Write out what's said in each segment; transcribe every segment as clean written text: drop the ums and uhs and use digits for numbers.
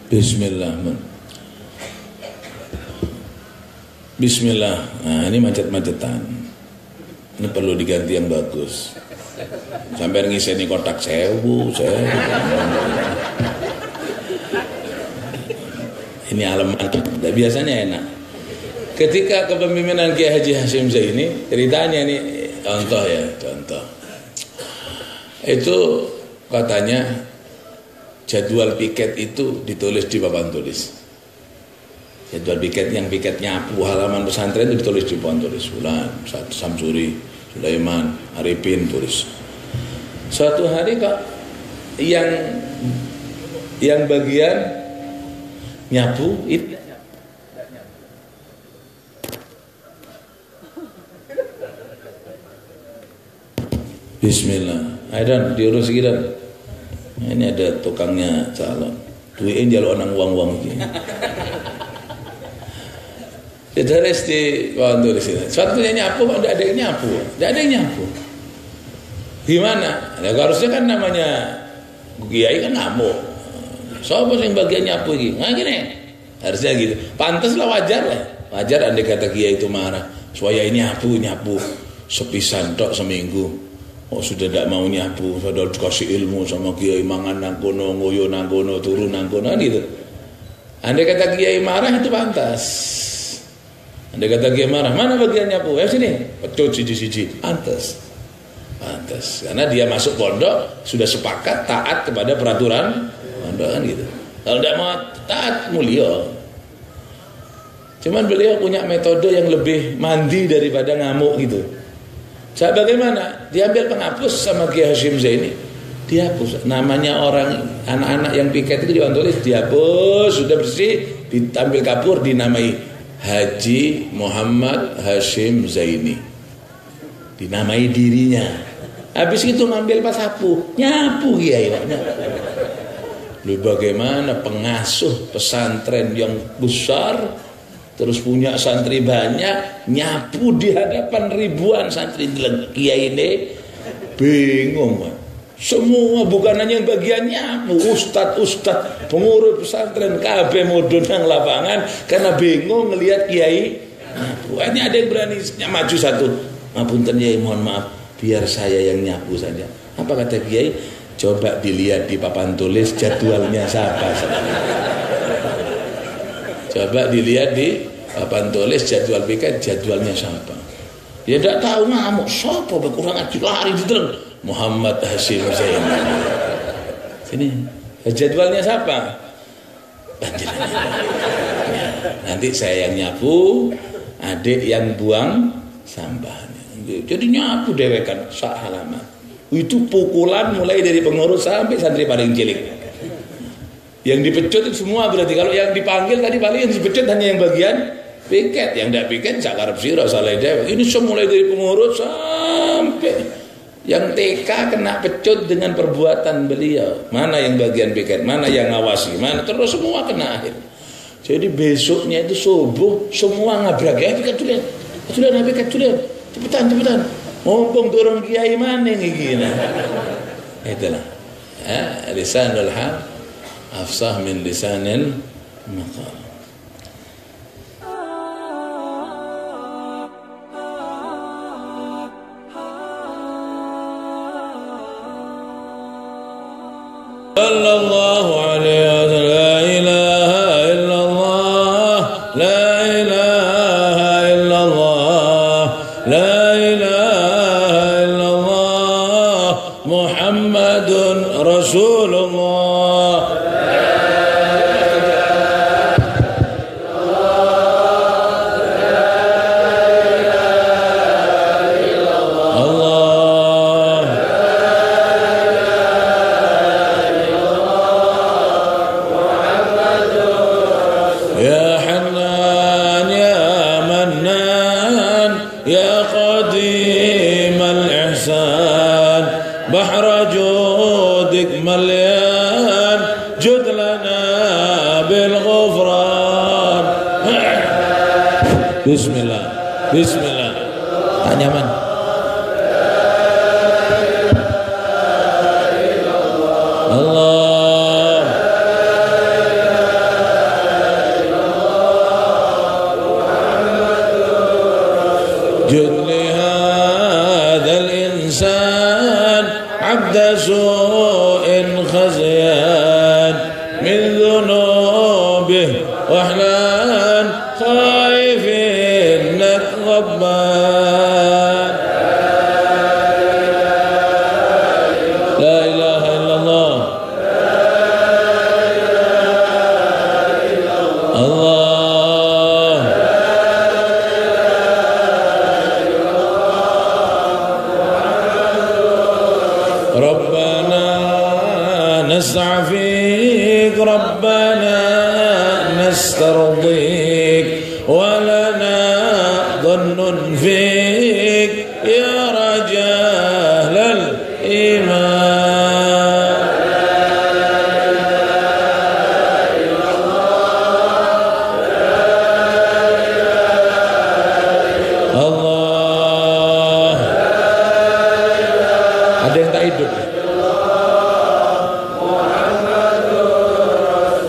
Bismillah. Bismillah. Nah, ini macet-macetan. Ini perlu diganti yang bagus. Sampai ngiseni kotak sewu. Ini alamat. Biasanya enak. Ketika kepemimpinan Kiai Haji Hashim Zaini, ceritanya ini contoh. Itu katanya jadwal piket itu ditulis di papan tulis. Jadwal piket yang piket nyapu halaman pesantren itu ditulis di papan tulis. Fulan, Samsuri, Sulaiman, Arifin tulis. Suatu hari kok yang bagian nyapu itu Bismillah. Aidan diurus gitu. Ini ada tukangnya calon. Duitnya jalur orang uang-uang gini. Terus di waktu di sini. Suatunya nyapu, tidak ada yang nyapu. Gimana? Ya, harusnya kan namanya Kiai kan ngamuk. Siapa yang bagian nyapu gini? Nah gini. Harusnya gitu. Pantas lah, wajar lah. Wajar andai kata Kiai itu marah. Supaya ini nyapu sepisan tok seminggu. Oh sudah tidak mau nyapu, sudah dikasih ilmu sama Kiai, mangan nangkono, ngoyo nangkono, turun nangkono gitu. Andai kata Kiai marah itu pantas. Andai kata Kiai marah, mana bagian nyapu? Sini, pecut siji-siji. Pantas. Karena dia masuk pondok sudah sepakat taat kepada peraturan pondok kan gitu. Kalau tidak mau taat mulia. Cuman beliau punya metode yang lebih mandi daripada ngamuk gitu. Saya bagaimana? Diambil penghapus sama Kiai Hashim Zaini. Dihapus. Namanya orang anak-anak yang piket itu ditulis, dihapus, sudah bersih, ditampil kapur, dinamai Haji Muhammad Hashim Zaini. Dinamai dirinya. Habis itu ngambil pas sapu, nyapu Kiai. Lalu bagaimana pengasuh pesantren yang besar terus punya santri banyak, nyapu di hadapan ribuan santri Kiai ini bingung. Semua bukan hanya yang bagian nyapu, ustad, pengurus pesantren kabeh mudun nang lapangan karena bingung ngelihat Kiai nyapu. Ini ada yang berani maju satu. Ngapunten Kiai, mohon maaf, biar saya yang nyapu saja. Apa kata Kiai? Coba dilihat di papan tulis jadwalnya siapa. Coba dilihat di papan tulis jadwal piket, jadwalnya siapa. Dia tidak tahu ngamuk. Siapa berkurang aja lari di dalam Muhammad Hashim Zaini. Sini jadwalnya siapa? Nanti saya yang nyapu, adik yang buang sampahnya. Jadi nyapu dewekan sak halaman. Itu pukulan mulai dari pengurus sampai santri paling cilik. Yang dipecut itu semua berarti. Kalau yang dipanggil tadi paling yang dipecut hanya yang bagian piket. Yang tidak piket sakarep sira saleh dewek. Ini semua mulai dari pengurus sampai yang TK kena pecut dengan perbuatan beliau. Mana yang bagian piket, mana yang ngawasi, mana terus semua kena akhir. Jadi besoknya itu subuh semua ngabrak ya piket dulu. Cepetan. Mumpung turun Kiai mana gini. Itulah. Lisanul hal afsah min lisanil maqal. Sallallahu alaihi wasallam. La ilaha illallah, la ilaha illallah, la ilaha illallah, Muhammadun Rasulullah. Bismillah. Tak nyaman. Allah. عبد سوء خزيان من ذنوبه وحنان خايف إنك غضبان. لا إله إلا الله. الله ربنا نسعى فيك، ربنا نسترضيك، ولنا ظن فيك يا رجال الإيمان. Allah. Ada yang tak hidup?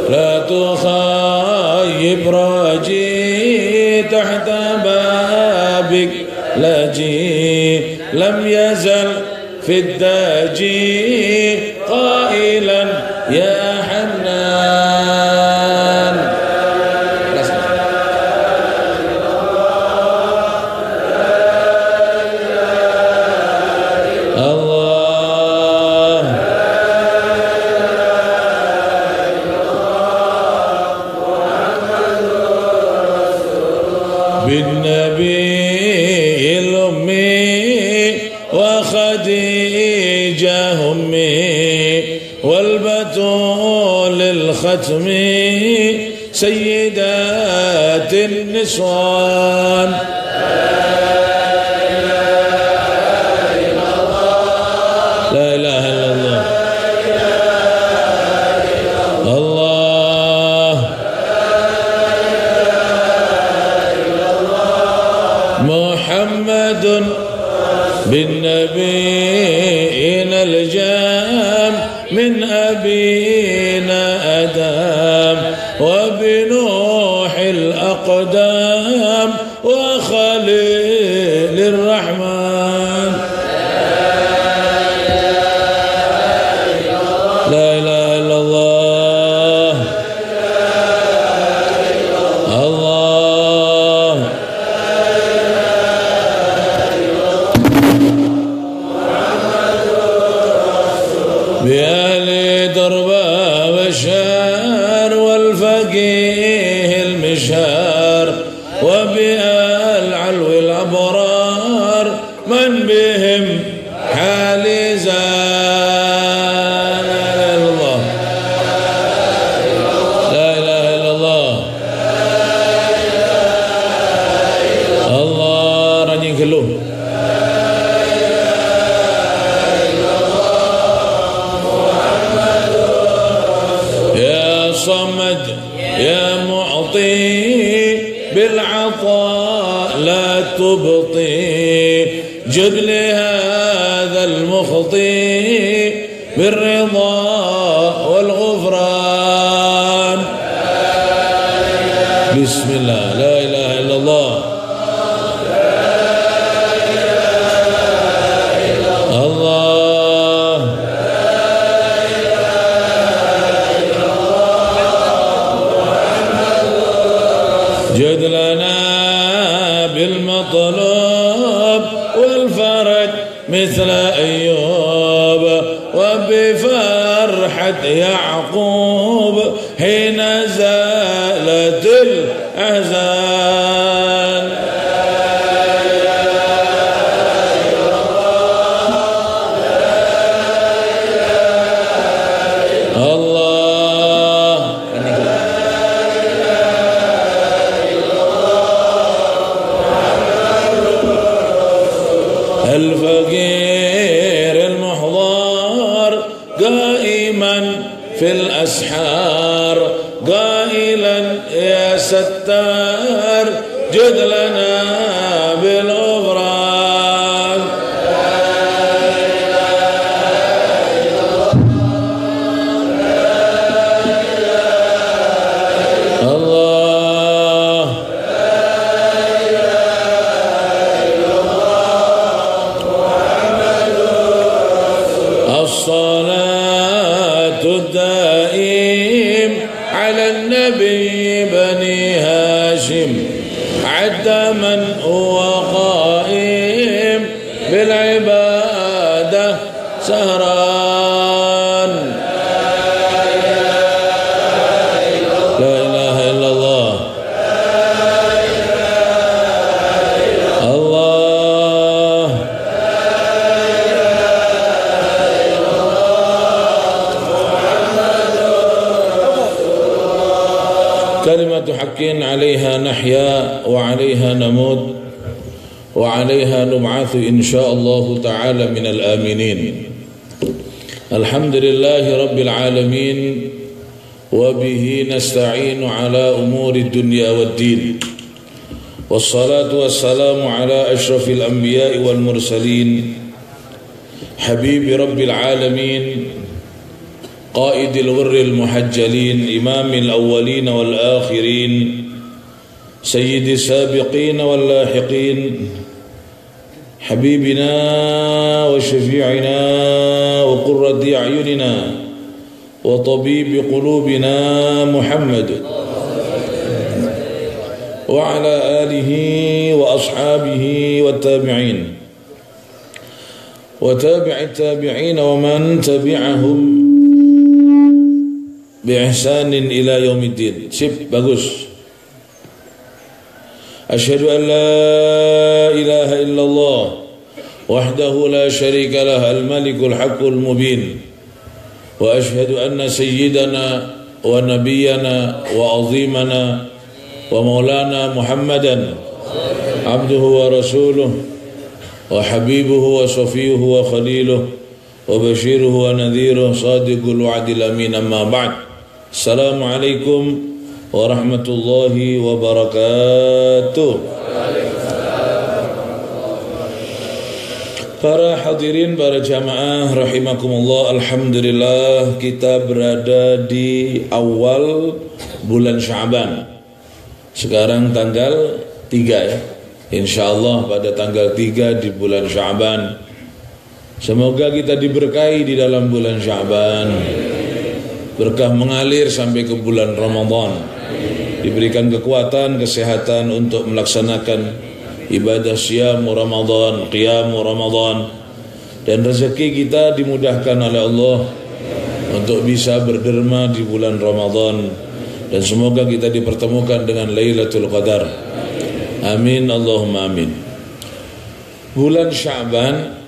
لا تخيب راجي تحت بابك لاجي، لم يزل في الداجي قائلا يا حنان. الله بالنبي الأمي وخديجة أمي والبتول الختم سيدات النسوان. لا إله إلا الله. الله محمد بالنبينا الجام من أبينا آدم وبنوح الأقدام وخليل الرحمن. لا إله إلا الله. الله بأهل دربا والشار والفقيه المشار وبأهل علو الأبرار من بهم حال زان. لا إله إلا الله. الله rajin keluh. صمد يا معطي بالعطاء لا تبطي، جد لهذا المخطي بالرضا والغفران. بسم الله. لا إله إلا الله. الله جد لنا بالمطلوب والفرج مثل أيوب وبفرحة يعقوب حين زالت الأحزان. الله الفقير المحضر قائما في الأسحار قائلا يا ستار جد لنا بالغفران. الله الصلاة الدائم على النبي بني هاشم عد من هو قائم بالعبادة سهران لا إله إلا الله الله كلمة حق عليها نحيا وعليها نموت وعليها نبعث إن شاء الله تعالى من الآمنين الحمد لله رب العالمين وبه نستعين على أمور الدنيا والدين والصلاة والسلام على أشرف الأنبياء والمرسلين حبيب رب العالمين قائد الغر المحجلين إمام الأولين والآخرين سيد السابقين واللاحقين حبيبنا وشفيعنا وقرة أعيننا وطبيب قلوبنا محمد وعلى آله وأصحابه والتابعين وتابع التابعين ومن تبعهم بإحسان إلى يوم الدين. Sip, bagus. أشهد أن لا إله إلا الله وحده لا شريك له الملك الحق المبين وأشهد أن سيدنا ونبينا وعظيمنا ومولانا محمدا عبده ورسوله وحبيبه وصفيه وخليله وبشيره ونذيره صادق الوعد الأمين أما بعد السلام عليكم warahmatullahi wabarakatuh. Para hadirin, para jamaah rahimakumullah, alhamdulillah kita berada di awal bulan Sya'ban. Sekarang tanggal 3 ya. Insyaallah pada tanggal 3 di bulan Sya'ban. Semoga kita diberkahi di dalam bulan Sya'ban. Berkah mengalir sampai ke bulan Ramadan. Diberikan kekuatan, kesehatan untuk melaksanakan ibadah siyam Ramadan, qiyam Ramadan, dan rezeki kita dimudahkan oleh Allah untuk bisa berderma di bulan Ramadan, dan semoga kita dipertemukan dengan Lailatul Qadar. Amin Allahumma amin. Bulan Sya'ban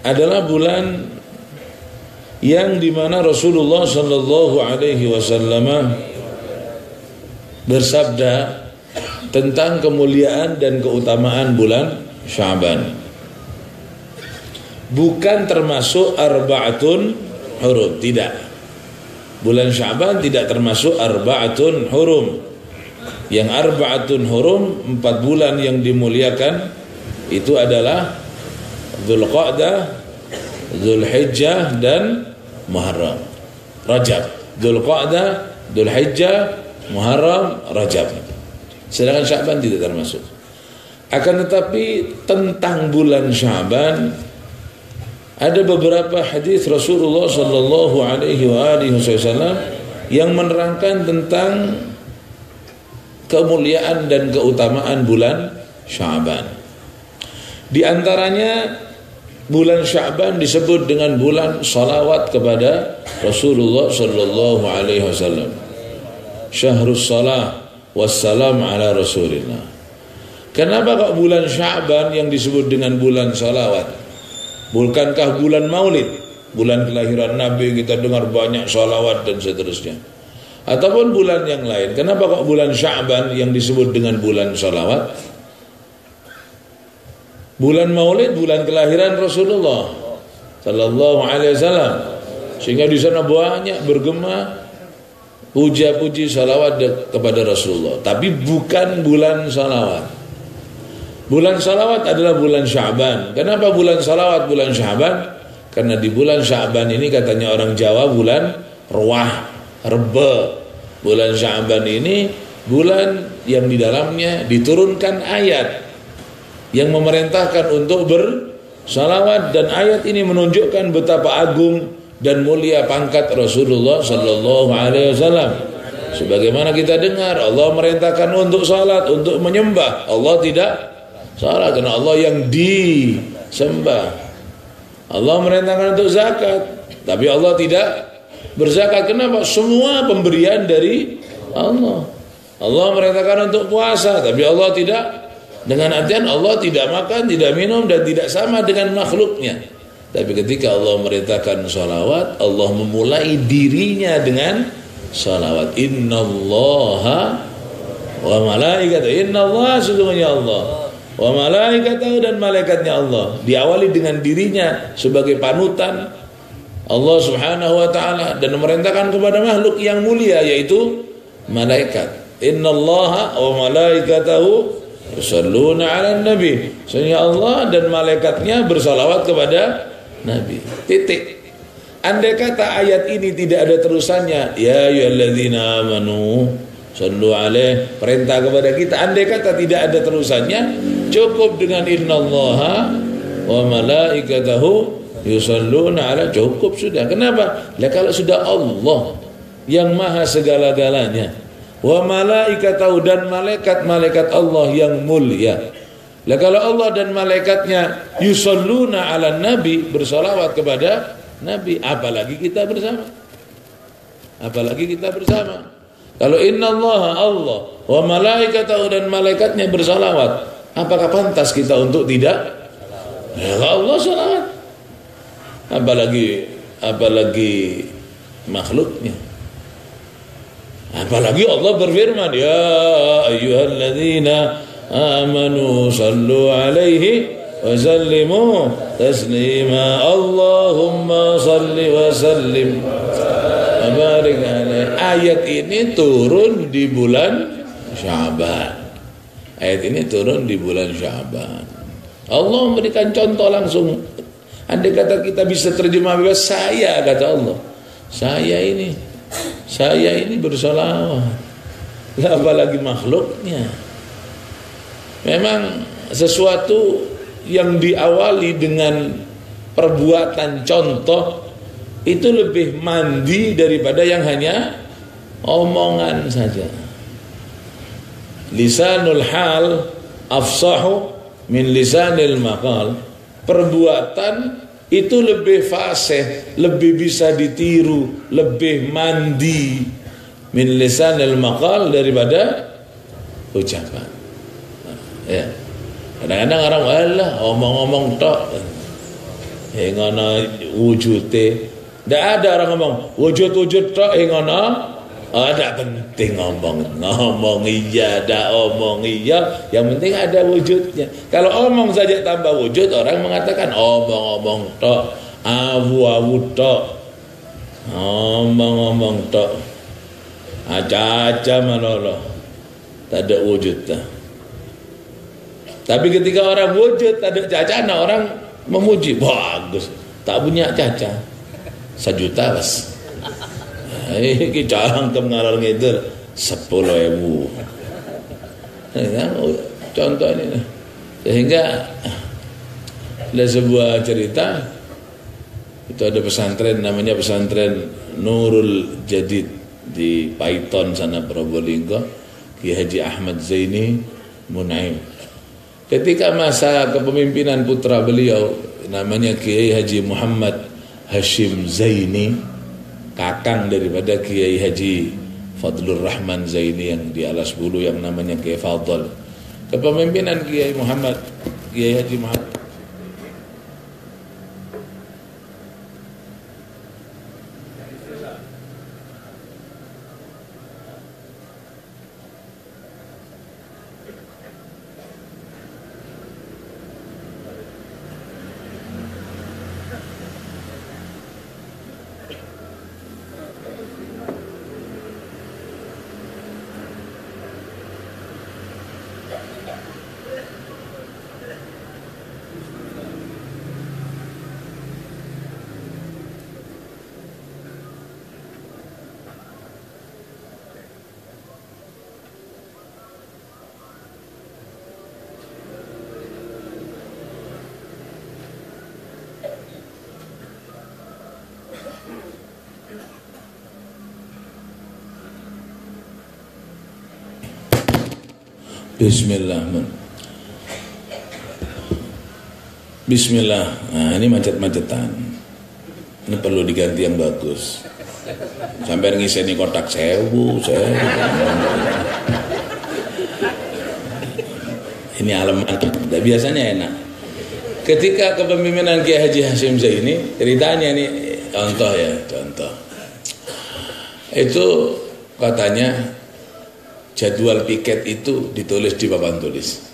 adalah bulan yang dimana Rasulullah sallallahu alaihi wasallam bersabda tentang kemuliaan dan keutamaan bulan Sya'ban. Bukan termasuk arba'atun hurum, tidak. Bulan Sya'ban tidak termasuk arba'atun hurum. Yang arba'atun hurum, 4 bulan yang dimuliakan itu adalah Dzulqa'dah, Dzulhijjah dan Muharram, Rajab. Dzulqa'dah, Dzulhijjah, Muharram, Rajab. Sedangkan Sya'ban tidak termasuk. Akan tetapi tentang bulan Sya'ban ada beberapa hadis Rasulullah sallallahu alaihi wasallam yang menerangkan tentang kemuliaan dan keutamaan bulan Sya'ban. Di antaranya bulan Sya'ban disebut dengan bulan salawat kepada Rasulullah sallallahu alaihi wasallam. Syahrus salah wassalam ala Rasulillah. Kenapa kok bulan Sya'ban yang disebut dengan bulan salawat? Bukankah bulan Maulid, bulan kelahiran Nabi, kita dengar banyak salawat dan seterusnya? Ataupun bulan yang lain, kenapa kok bulan Sya'ban yang disebut dengan bulan salawat? Bulan Maulid, bulan kelahiran Rasulullah sallallahu alaihi wasallam, sehingga di sana banyak bergema puja-puji salawat kepada Rasulullah. Tapi bukan bulan salawat. Bulan salawat adalah bulan Sya'ban. Kenapa bulan salawat bulan Sya'ban? Karena di bulan Sya'ban ini katanya orang Jawa bulan ruah, rebe. Bulan Sya'ban ini bulan yang di dalamnya diturunkan ayat yang memerintahkan untuk Salawat dan ayat ini menunjukkan betapa agung dan mulia pangkat Rasulullah sallallahu alaihi wasallam. Sebagaimana kita dengar, Allah merintahkan untuk salat, untuk menyembah. Allah tidak salat karena Allah yang disembah. Allah merintahkan untuk zakat, tapi Allah tidak berzakat. Kenapa? Semua pemberian dari Allah. Allah merintahkan untuk puasa, tapi Allah tidak, dengan artian Allah tidak makan, tidak minum, dan tidak sama dengan makhluknya. Tapi ketika Allah merintahkan salawat, Allah memulai dirinya dengan salawat. Innallaha wa malaikatahu, innallaha sesungguhnya Allah, wa malaikatahu dan malaikatnya Allah. Diawali dengan dirinya sebagai panutan Allah subhanahu wa ta'ala, dan memerintahkan kepada makhluk yang mulia yaitu malaikat. Innallaha wa malaikatahu yusalluna 'alan nabi. Sesungguhnya Allah dan malaikatnya bersalawat kepada Nabi. Titik. Andai kata ayat ini tidak ada terusannya, ya ayyuhalladzina amanu sallu alaihi, perintah kepada kita, andai kata tidak ada terusannya, cukup dengan innallaha wa malaikatahu yusalluna ala, cukup sudah. Kenapa? Lah kalau sudah Allah yang maha segala-galanya, wa malaikatahu dan malaikat-malaikat Allah yang mulia. Lah kalau Allah dan malaikatnya yusalluna ala nabi, bersalawat kepada Nabi, apalagi kita bersama. Apalagi kita bersama. Kalau innallaha Allah wa malaikatahu dan malaikatnya bersalawat, apakah pantas kita untuk tidak? Ya Allah salawat. Apalagi makhluknya. Apalagi Allah berfirman, ya ayyuhalladzina amanu sallu alaihi wa sallimu taslima. Allahumma salli wa sallim wa barik alaihi. Ayat ini turun di bulan Sya'ban. Ayat ini turun di bulan Sya'ban. Allah memberikan contoh langsung. Andai kata kita bisa terjemah bebas, saya, kata Allah, saya ini bersalawat. Apalagi makhluknya. Memang sesuatu yang diawali dengan perbuatan contoh itu lebih mandi daripada yang hanya omongan saja. Lisanul hal afsahu min lisanil maqal. Perbuatan itu lebih fasih, lebih bisa ditiru, lebih mandi min lisanil maqal daripada ucapan. Ya. Kadang-kadang orang walah omong-omong tok. Ngono wujute. Ndak ada orang ngomong wujud-wujud tok ngono. Ada penting ngomong iya, ada omong iya, yang penting ada wujudnya. Kalau omong saja tanpa wujud, orang mengatakan omong-omong tok, awu-awu tok, omong-omong tok, aja-aja malolo, tak ada wujud dah. Tapi ketika orang wujud, tak ada cacana, orang memuji, bagus, tak punya caca, 1 juta bas. Iki cangkem ngalor ngidul 10.000. Contoh ini. Sehingga ada sebuah cerita, itu ada pesantren namanya pesantren Nurul Jadid di Paiton sana Probolinggo, Kiai Haji Ahmad Zaini Munaim. Ketika masa kepemimpinan putra beliau namanya Kiai Haji Muhammad Hashim Zaini, kakang daripada Kiai Haji Fadlur Rahman Zaini yang di Alas Bulu yang namanya Kiai Fadl. Kepemimpinan Kiai Haji Muhammad Bismillah. Bismillah. Nah, ini macet-macetan. Ini perlu diganti yang bagus. Sampai ngiseni kotak sewu. Ini alamat. Biasanya enak. Ketika kepemimpinan Kiai Haji Hashim Zaini, ceritanya ini contoh ya, contoh. Itu katanya jadwal piket itu ditulis di papan tulis.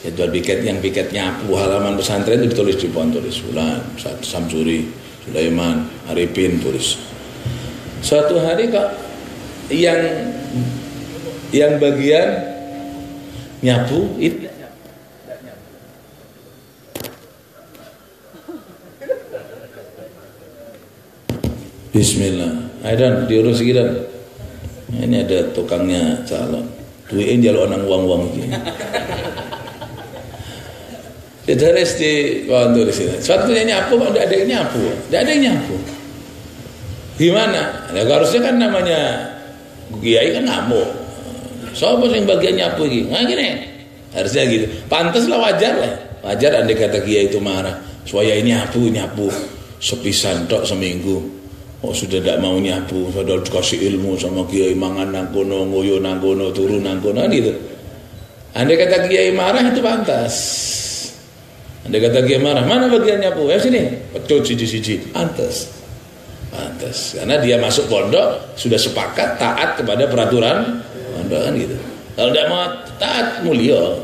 Jadwal piket yang piket nyapu halaman pesantren itu ditulis di papan tulis. Fulan, Samsuri, Sulaiman, Arifin tulis. Suatu hari kok yang bagian nyapu itu Bismillah. Aidan diurus gitu. Ini ada tukangnya calon. Duitnya jalur orang uang-uang gini. Ditaris di bawah tulis ini. Suatunya nyapu, ada yang nyapu, tidak ada yang nyapu. Gimana? Ya, harusnya kan namanya kiai kan ngamuk. Siapa yang bagian nyapu gini? Nah gini, harusnya gitu. Pantas lah, wajar lah. Wajar andai kata kiai itu marah. Supaya ini nyapu sepisan tok seminggu. Oh sudah tidak mau nyapu, sudah dikasih ilmu sama kiai, mangan nangkono, ngoyo nangkono, turun nangkono gitu. Andai kata kiai marah itu pantas. Andai kata kiai marah, mana bagian nyapu? Ya sini, pecut siji-siji, pantas. Karena dia masuk pondok sudah sepakat taat kepada peraturan pondok kan gitu. Kalau tidak mau taat mulia.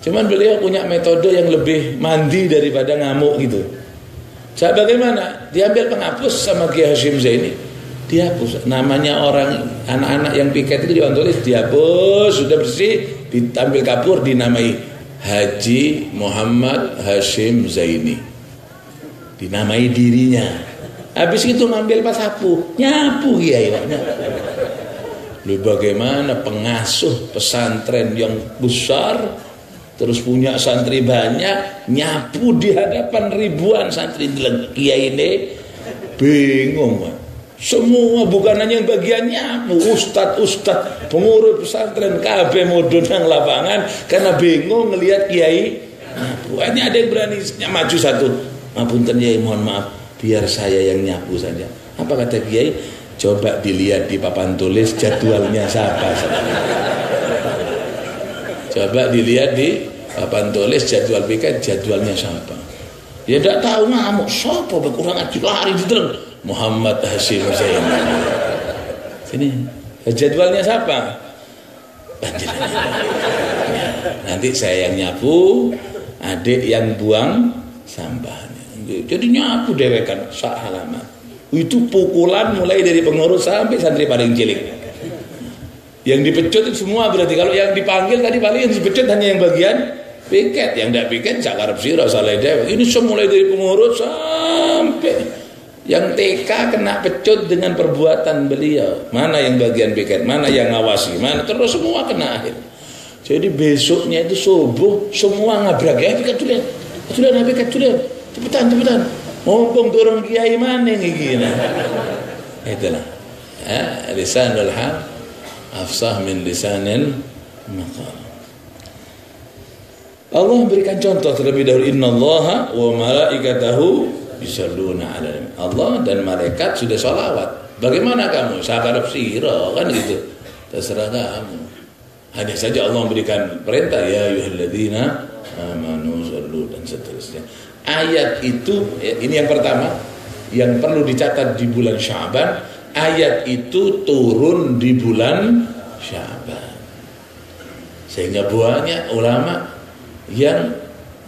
Cuman beliau punya metode yang lebih mandi daripada ngamuk gitu. Bagaimana? Diambil penghapus sama Kiai Hashim Zaini, dihapus. Namanya orang anak-anak yang piket itu ditulis, dihapus, sudah bersih, ditampil kapur, dinamai Haji Muhammad Hashim Zaini, dinamai dirinya. Habis itu ngambil pas sapu, nyapu Kiai. Lalu bagaimana pengasuh pesantren yang besar, terus punya santri banyak, nyapu di hadapan ribuan santri Kiai ini bingung. Semua bukan hanya yang bagian nyapu, ustad, pengurus pesantren kabeh mudun nang lapangan karena bingung ngelihat Kiai nyapu. Hanya ada yang berani maju satu. Ngapunten Kiai, mohon maaf, biar saya yang nyapu saja. Apa kata Kiai? Coba dilihat di papan tulis jadwalnya siapa. Coba dilihat di papan tulis jadwal piket, jadwalnya siapa. Dia tidak tahu ngamuk, siapa berkurang aja lari di dalam Muhammad Hashim Zaini. Sini, jadwalnya siapa? Nanti saya yang nyapu, adik yang buang sampahnya. Jadi nyapu dewekan sak halaman. Itu pukulan mulai dari pengurus sampai santri paling cilik. Yang dipecut itu semua berarti. Kalau yang dipanggil tadi paling yang dipecut hanya yang bagian piket. Yang tidak piket sakarep sira saleh dewek. Ini semua mulai dari pengurus sampai yang TK kena pecut dengan perbuatan beliau. Mana yang bagian piket, mana yang ngawasi, mana terus semua kena akhir. Jadi besoknya itu subuh semua ngabrak ya piket dulu. Cepetan. Mumpung turun kiai mana nih gini. Itulah. Lisanul hal afsah min lisanil maqal. Allah berikan contoh terlebih dahulu, innallaha wa malaikatahu yusholluna 'alan. Allah dan malaikat sudah sholawat. Bagaimana kamu? Sakarep sira kan gitu. Terserah kamu. Hanya saja Allah memberikan perintah ya ayyuhalladzina amanu shollu dan seterusnya. Ayat itu ini yang pertama yang perlu dicatat di bulan Sya'ban. Ayat itu turun di bulan Sya'ban. Sehingga banyak ulama yang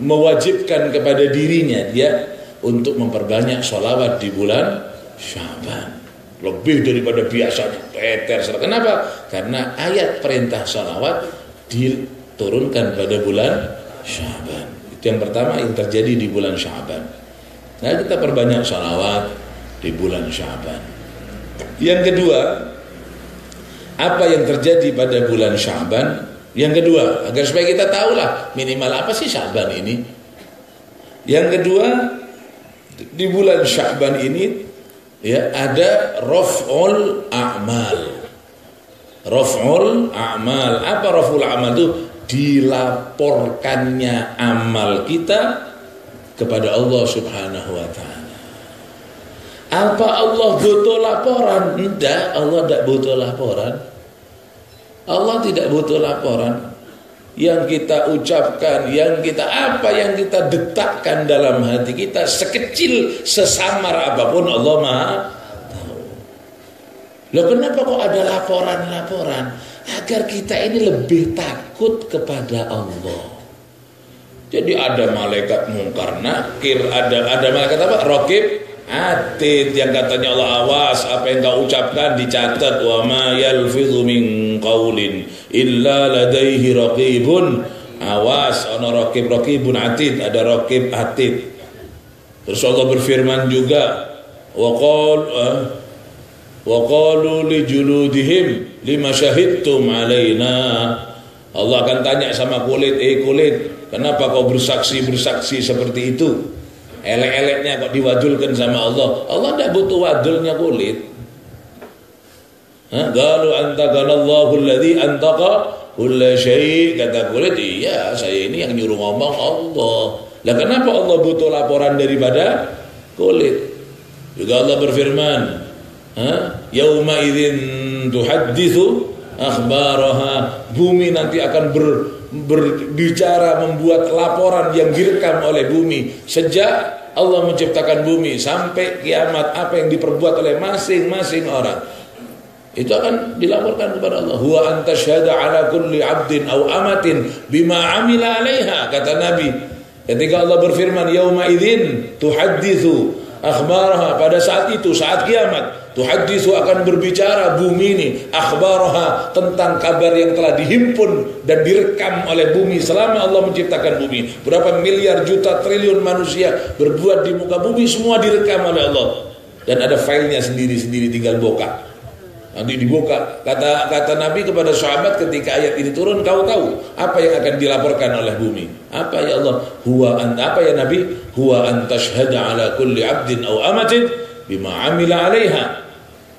mewajibkan kepada dirinya dia untuk memperbanyak sholawat di bulan Sya'ban. Lebih daripada biasanya. Kenapa? Karena ayat perintah sholawat diturunkan pada bulan Sya'ban. Itu yang pertama yang terjadi di bulan Sya'ban. Nah kita perbanyak sholawat di bulan Sya'ban. Yang kedua, apa yang terjadi pada bulan Sya'ban? Yang kedua, agar supaya kita tahulah minimal apa sih Sya'ban ini. Yang kedua, di bulan Sya'ban ini ya ada raf'ul a'mal. Raf'ul a'mal. Apa raf'ul a'mal itu? Dilaporkannya amal kita kepada Allah Subhanahu wa ta'ala. Apa Allah butuh laporan? Tidak, Allah tidak butuh laporan. Allah tidak butuh laporan. Yang kita ucapkan, yang kita detakkan dalam hati kita, sekecil, sesamar apapun, Allah Maha tahu. Loh, kenapa kok ada laporan-laporan? Agar kita ini lebih takut kepada Allah. Jadi ada malaikat mungkar nakir, ada malaikat apa? Raqib atid, yang katanya Allah awas apa yang kau ucapkan dicatat. Wa ma yalfidhu min qaulin illa ladaihi raqibun. Awas, ana raqibun atid, ada raqib atid. Terus Allah berfirman juga, wa qalu li juludihim lima syahidtum alaina. Allah akan tanya sama kulit, kulit, kenapa kau bersaksi seperti itu? Elek-eleknya kok diwajulkan sama Allah. Allah tidak butuh wajulnya kulit. Qalu antaqalallahu alladhi antaqa kulla syai'. Kata kulit, iya, saya ini yang nyuruh ngomong Allah. Lah kenapa Allah butuh laporan daripada kulit? Juga Allah berfirman, yauma idzin tuhadditsu akhbaraha. Bumi nanti akan berbicara, membuat laporan yang direkam oleh bumi. Sejak Allah menciptakan bumi sampai kiamat, apa yang diperbuat oleh masing-masing orang itu akan dilaporkan kepada Allah. Huwa antashhada ala kulli 'abdin aw amatin bima 'amila 'alaiha. Kata Nabi ketika Allah berfirman yauma idzin tuhadditsu akhbaraha, pada saat itu, saat kiamat, tuhaddisu akan berbicara bumi ini akhbaraha, tentang kabar yang telah dihimpun dan direkam oleh bumi selama Allah menciptakan bumi. Berapa miliar juta triliun manusia berbuat di muka bumi, semua direkam oleh Allah dan ada filenya sendiri-sendiri, tinggal buka. Nanti dibuka. Kata Nabi kepada sahabat ketika ayat ini turun, kau tahu apa yang akan dilaporkan oleh bumi? Apa ya Allah? Apa ya Nabi? Huwa antashhada ala kulli 'abdin aw amatin bima 'amila 'alaiha.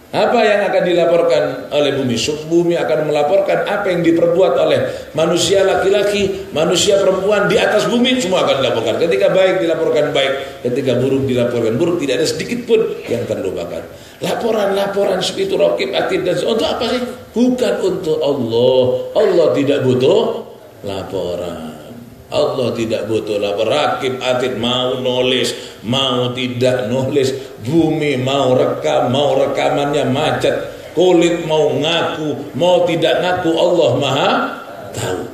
Apa yang akan dilaporkan oleh bumi? Bumi akan melaporkan apa yang diperbuat oleh manusia laki-laki, manusia perempuan di atas bumi, semua akan dilaporkan. Ketika baik dilaporkan baik, ketika buruk dilaporkan buruk, tidak ada sedikit pun yang terlupakan. Laporan-laporan seperti itu raqib atid, dan untuk apa sih? Bukan untuk Allah. Allah tidak butuh laporan. Allah tidak butuh laporan. Raqib atid mau nulis, mau tidak nulis, bumi mau rekam, mau rekamannya macet, kulit mau ngaku, mau tidak ngaku, Allah Maha tahu.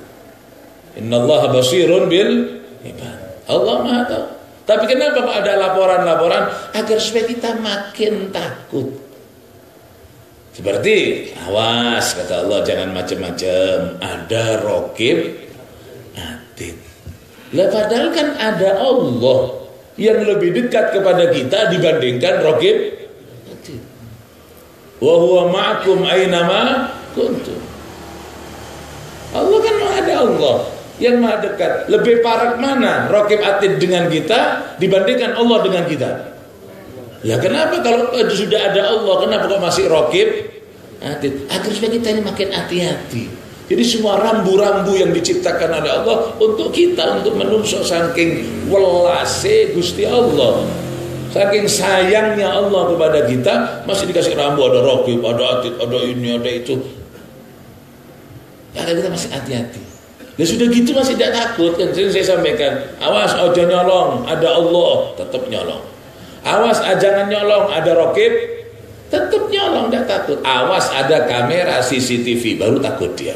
Innallaha basirun bil ibad. Allah Maha tahu. Tapi kenapa ada laporan-laporan? Agar supaya kita makin takut. Seperti awas, kata Allah, jangan macam-macam. Ada raqib atid. Lah padahal kan ada Allah yang lebih dekat kepada kita dibandingkan raqib atid. Wa huwa ma'akum aynama kuntum. Allah kan ada Allah yang maha dekat. Lebih parah mana raqib atid dengan kita dibandingkan Allah dengan kita? Ya kenapa kalau sudah ada Allah, kenapa kok masih raqib atid? Agar supaya kita ini makin hati-hati. Jadi semua rambu-rambu yang diciptakan oleh Allah untuk kita, untuk menungso, saking welase Gusti Allah, saking sayangnya Allah kepada kita, masih dikasih rambu, ada raqib, ada atid, ada ini, ada itu. Agar kita masih hati-hati. Ya sudah gitu masih tidak takut kan? Sering saya sampaikan, awas ojo nyolong, ada Allah, tetap nyolong. Awas jangan nyolong, ada raqib, tetap nyolong, tidak takut. Awas ada kamera CCTV, baru takut dia.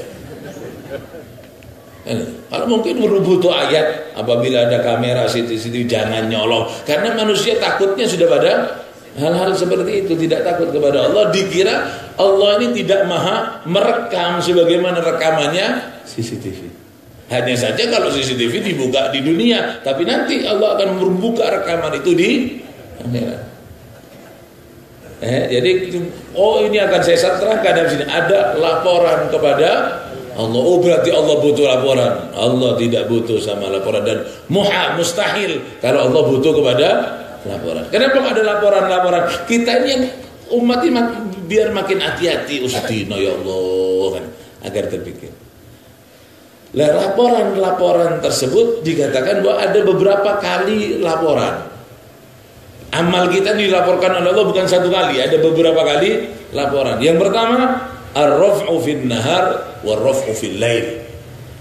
Kalau mungkin butuh ayat, apabila ada kamera CCTV jangan nyolong, karena manusia takutnya sudah pada hal-hal seperti itu, tidak takut kepada Allah. Dikira Allah ini tidak maha merekam sebagaimana rekamannya CCTV. Hanya saja kalau CCTV dibuka di dunia, tapi nanti Allah akan membuka rekaman itu di akhirat. Jadi ini akan saya terangkan di sini, ada laporan kepada Allah. Oh berarti Allah butuh laporan. Allah tidak butuh sama laporan, dan mustahil kalau Allah butuh kepada laporan. Kenapa ada laporan-laporan? Kita ini yang umat ini biar makin hati-hati. Ustina ya Allah, kan, agar terpikir. Laporan-laporan tersebut dikatakan bahwa ada beberapa kali laporan. Amal kita dilaporkan oleh Allah bukan satu kali, ada beberapa kali laporan. Yang pertama, ar-raf'u fin nahar war-raf'u fil lail.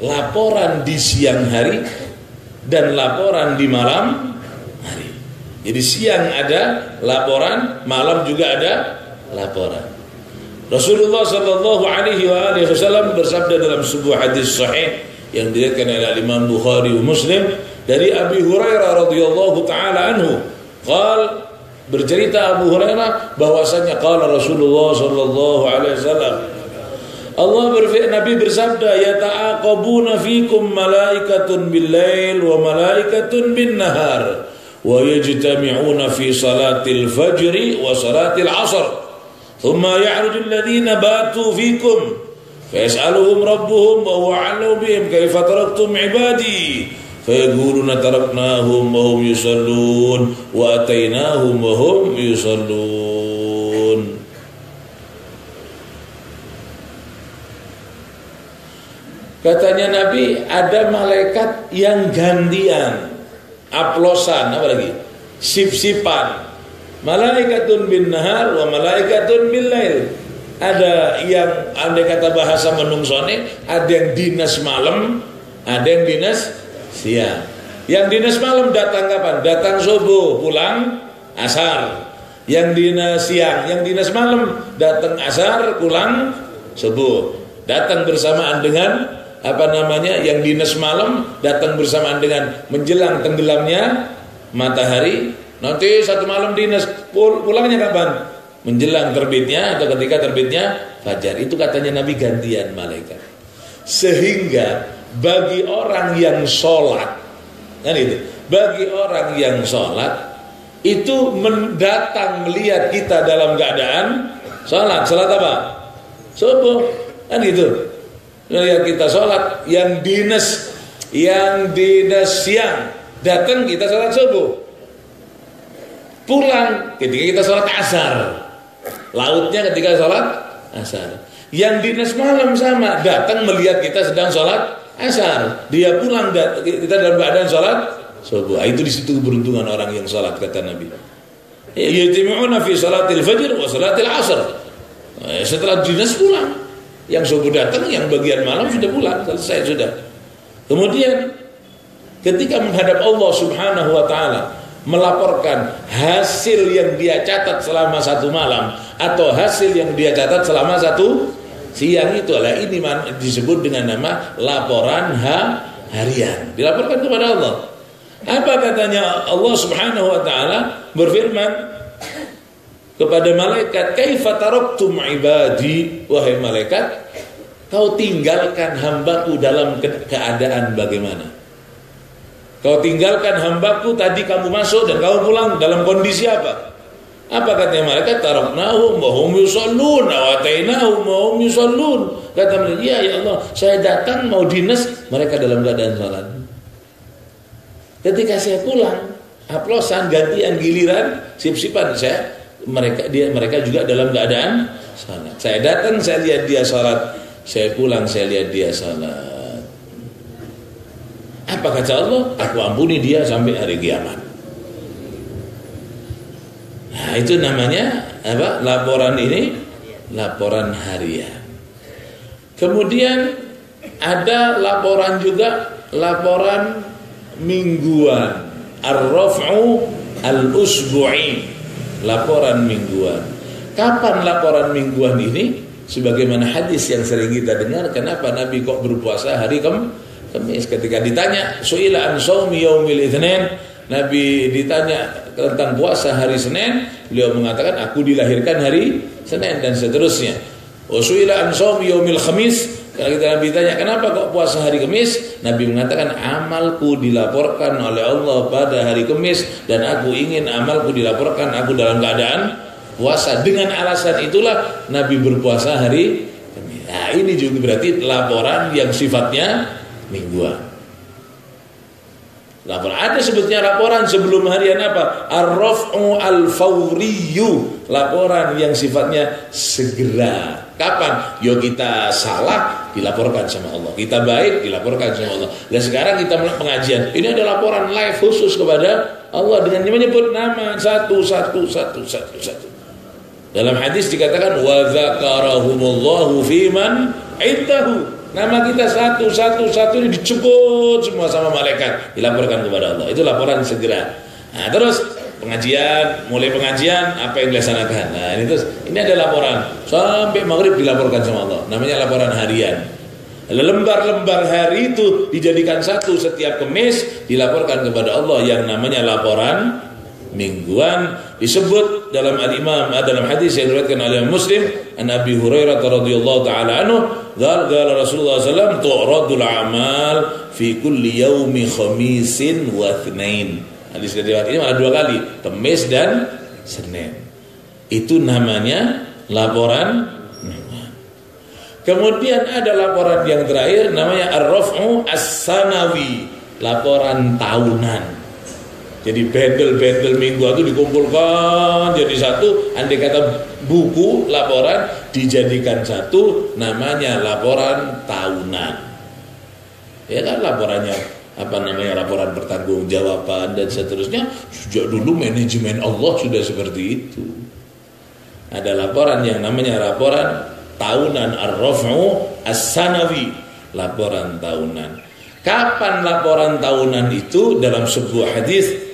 Laporan di siang hari dan laporan di malam hari. Jadi siang ada laporan, malam juga ada laporan. Rasulullah sallallahu alaihi wasallam bersabda dalam sebuah hadis sahih yang diriwayatkan oleh Imam Bukhari dan Muslim dari Abi Hurairah radhiyallahu taala anhu, bercerita Abu Hurairah bahwasanya qala Rasulullah sallallahu alaihi wasallam, Nabi bersabda, yata'aqabuna fikum malaikatun bil-lail wa malaikatun bin-nahar wa yajtami'una fi salatil fajri wa salatil 'ashr. ثم يعرج الذين باتوا فيكم فيسألهم ربهم وهو أعلم بهم كيف تركتم عبادي فيقولون تركناهم وهم يصلون وأتيناهم وهم يصلون. Katanya Nabi, ada malaikat yang gantian, aplosan, apa lagi? Sip-sipan. Malaikatun bin nahar wa malaikatun bil lail. Ada yang andai kata bahasa menungsone, ada yang dinas malam, ada yang dinas siang. Yang dinas malam datang kapan? Datang subuh, pulang asar. Yang dinas siang, yang dinas malam datang asar, pulang subuh. Datang bersamaan dengan yang dinas malam datang bersamaan dengan menjelang tenggelamnya matahari. Nanti satu malam dinas, pulangnya kapan? Menjelang terbitnya atau ketika terbitnya fajar. Itu katanya Nabi gantian malaikat. Sehingga bagi orang yang sholat, kan itu, bagi orang yang sholat itu mendatang melihat kita dalam keadaan sholat. Sholat apa? Subuh, kan gitu. Melihat kita sholat. Yang dinas siang datang kita sholat subuh. Pulang ketika kita sholat asar, lautnya ketika sholat asar. Yang dinas malam sama, datang melihat kita sedang sholat asar, dia pulang kita dalam keadaan sholat subuh. Itu di situ keberuntungan orang yang sholat, kata Nabi. Yajtami'una fi salatil fajr wa salatil asr. Setelah dinas pulang, yang subuh datang, yang bagian malam sudah pulang, selesai sudah. Kemudian ketika menghadap Allah Subhanahu wa taala, melaporkan hasil yang dia catat selama satu malam atau hasil yang dia catat selama satu siang, itu adalah ini disebut dengan nama laporan harian. Dilaporkan kepada Allah. Apa katanya Allah Subhanahu wa taala berfirman kepada malaikat, kaifa taraktum ibadi, wahai malaikat, kau tinggalkan hambaku dalam keadaan bagaimana? Kau tinggalkan hambaku tadi, kamu masuk dan kamu pulang dalam kondisi apa? Apa katanya malaikat? Taraknahum wa hum yusallun wa atainahum wa hum yusallun. Kata mereka, ya Allah, saya datang mau dinas, mereka dalam keadaan salat. Ketika saya pulang, aplosan, gantian, giliran, sip-sipan mereka juga dalam keadaan salat. Saya datang, saya lihat dia salat. Saya pulang, saya lihat dia salat. Apa kata Allah? Aku ampuni dia sampai hari kiamat. Nah, itu namanya apa? Laporan ini laporan harian. Kemudian ada laporan juga, laporan mingguan. Ar-raf'u al-usbu'i. Laporan mingguan. Kapan laporan mingguan ini? Sebagaimana hadis yang sering kita dengar, kenapa Nabi kok berpuasa hari Kamis? Ketika ditanya su'ila an shaumi yaumil itsnin, Nabi ditanya tentang puasa hari Senin, beliau mengatakan aku dilahirkan hari Senin, dan seterusnya. Su'ila an shaumi yaumil khamis, kalau kita Nabi tanya kenapa kok puasa hari Kamis, Nabi mengatakan amalku dilaporkan oleh Allah pada hari Kamis dan aku ingin amalku dilaporkan aku dalam keadaan puasa. Dengan alasan itulah Nabi berpuasa hari Kamis. Nah, ini juga berarti laporan yang sifatnya mingguan. Laporan. Ada sebetulnya laporan sebelum harian apa? Ar-raf'u al-fawriyu, laporan yang sifatnya segera. Kapan? Yo kita salah dilaporkan sama Allah, kita baik dilaporkan sama Allah. Dan sekarang kita melakukan pengajian, ini ada laporan live khusus kepada Allah dengan menyebut nama satu. Dalam hadis dikatakan wa dzakarahumullahu fiman indahu. Nama kita satu ini disebut semua sama malaikat, dilaporkan kepada Allah. Itu laporan segera. Nah, terus mulai pengajian apa yang dilaksanakan. Nah, ini ada laporan sampai maghrib dilaporkan sama Allah. Namanya laporan harian. Lembar-lembar hari itu dijadikan satu setiap Kamis, dilaporkan kepada Allah yang namanya laporan mingguan. Disebut dalam dalam hadis yang diriwayatkan oleh Muslim, an Abi Hurairah radhiyallahu taala anhu, qala Rasulullah sallallahu alaihi wasallam tu'radul a'mal fi kulli yaumi khamisin wa itsnain. Hadis riwayat ini ada 2 kali, Kamis dan Senin. Itu namanya laporan mingguan. Kemudian ada laporan yang terakhir namanya ar-raf'u as-sanawi, laporan tahunan. Jadi bendel-bendel mingguan itu dikumpulkan jadi satu, andai kata buku laporan dijadikan satu, namanya laporan tahunan. Ya kan laporannya laporan pertanggungjawaban dan seterusnya. Sejak dulu manajemen Allah sudah seperti itu. Ada laporan yang namanya laporan tahunan, ar-raf'u as-sanawi, laporan tahunan. Kapan laporan tahunan itu? Dalam sebuah hadis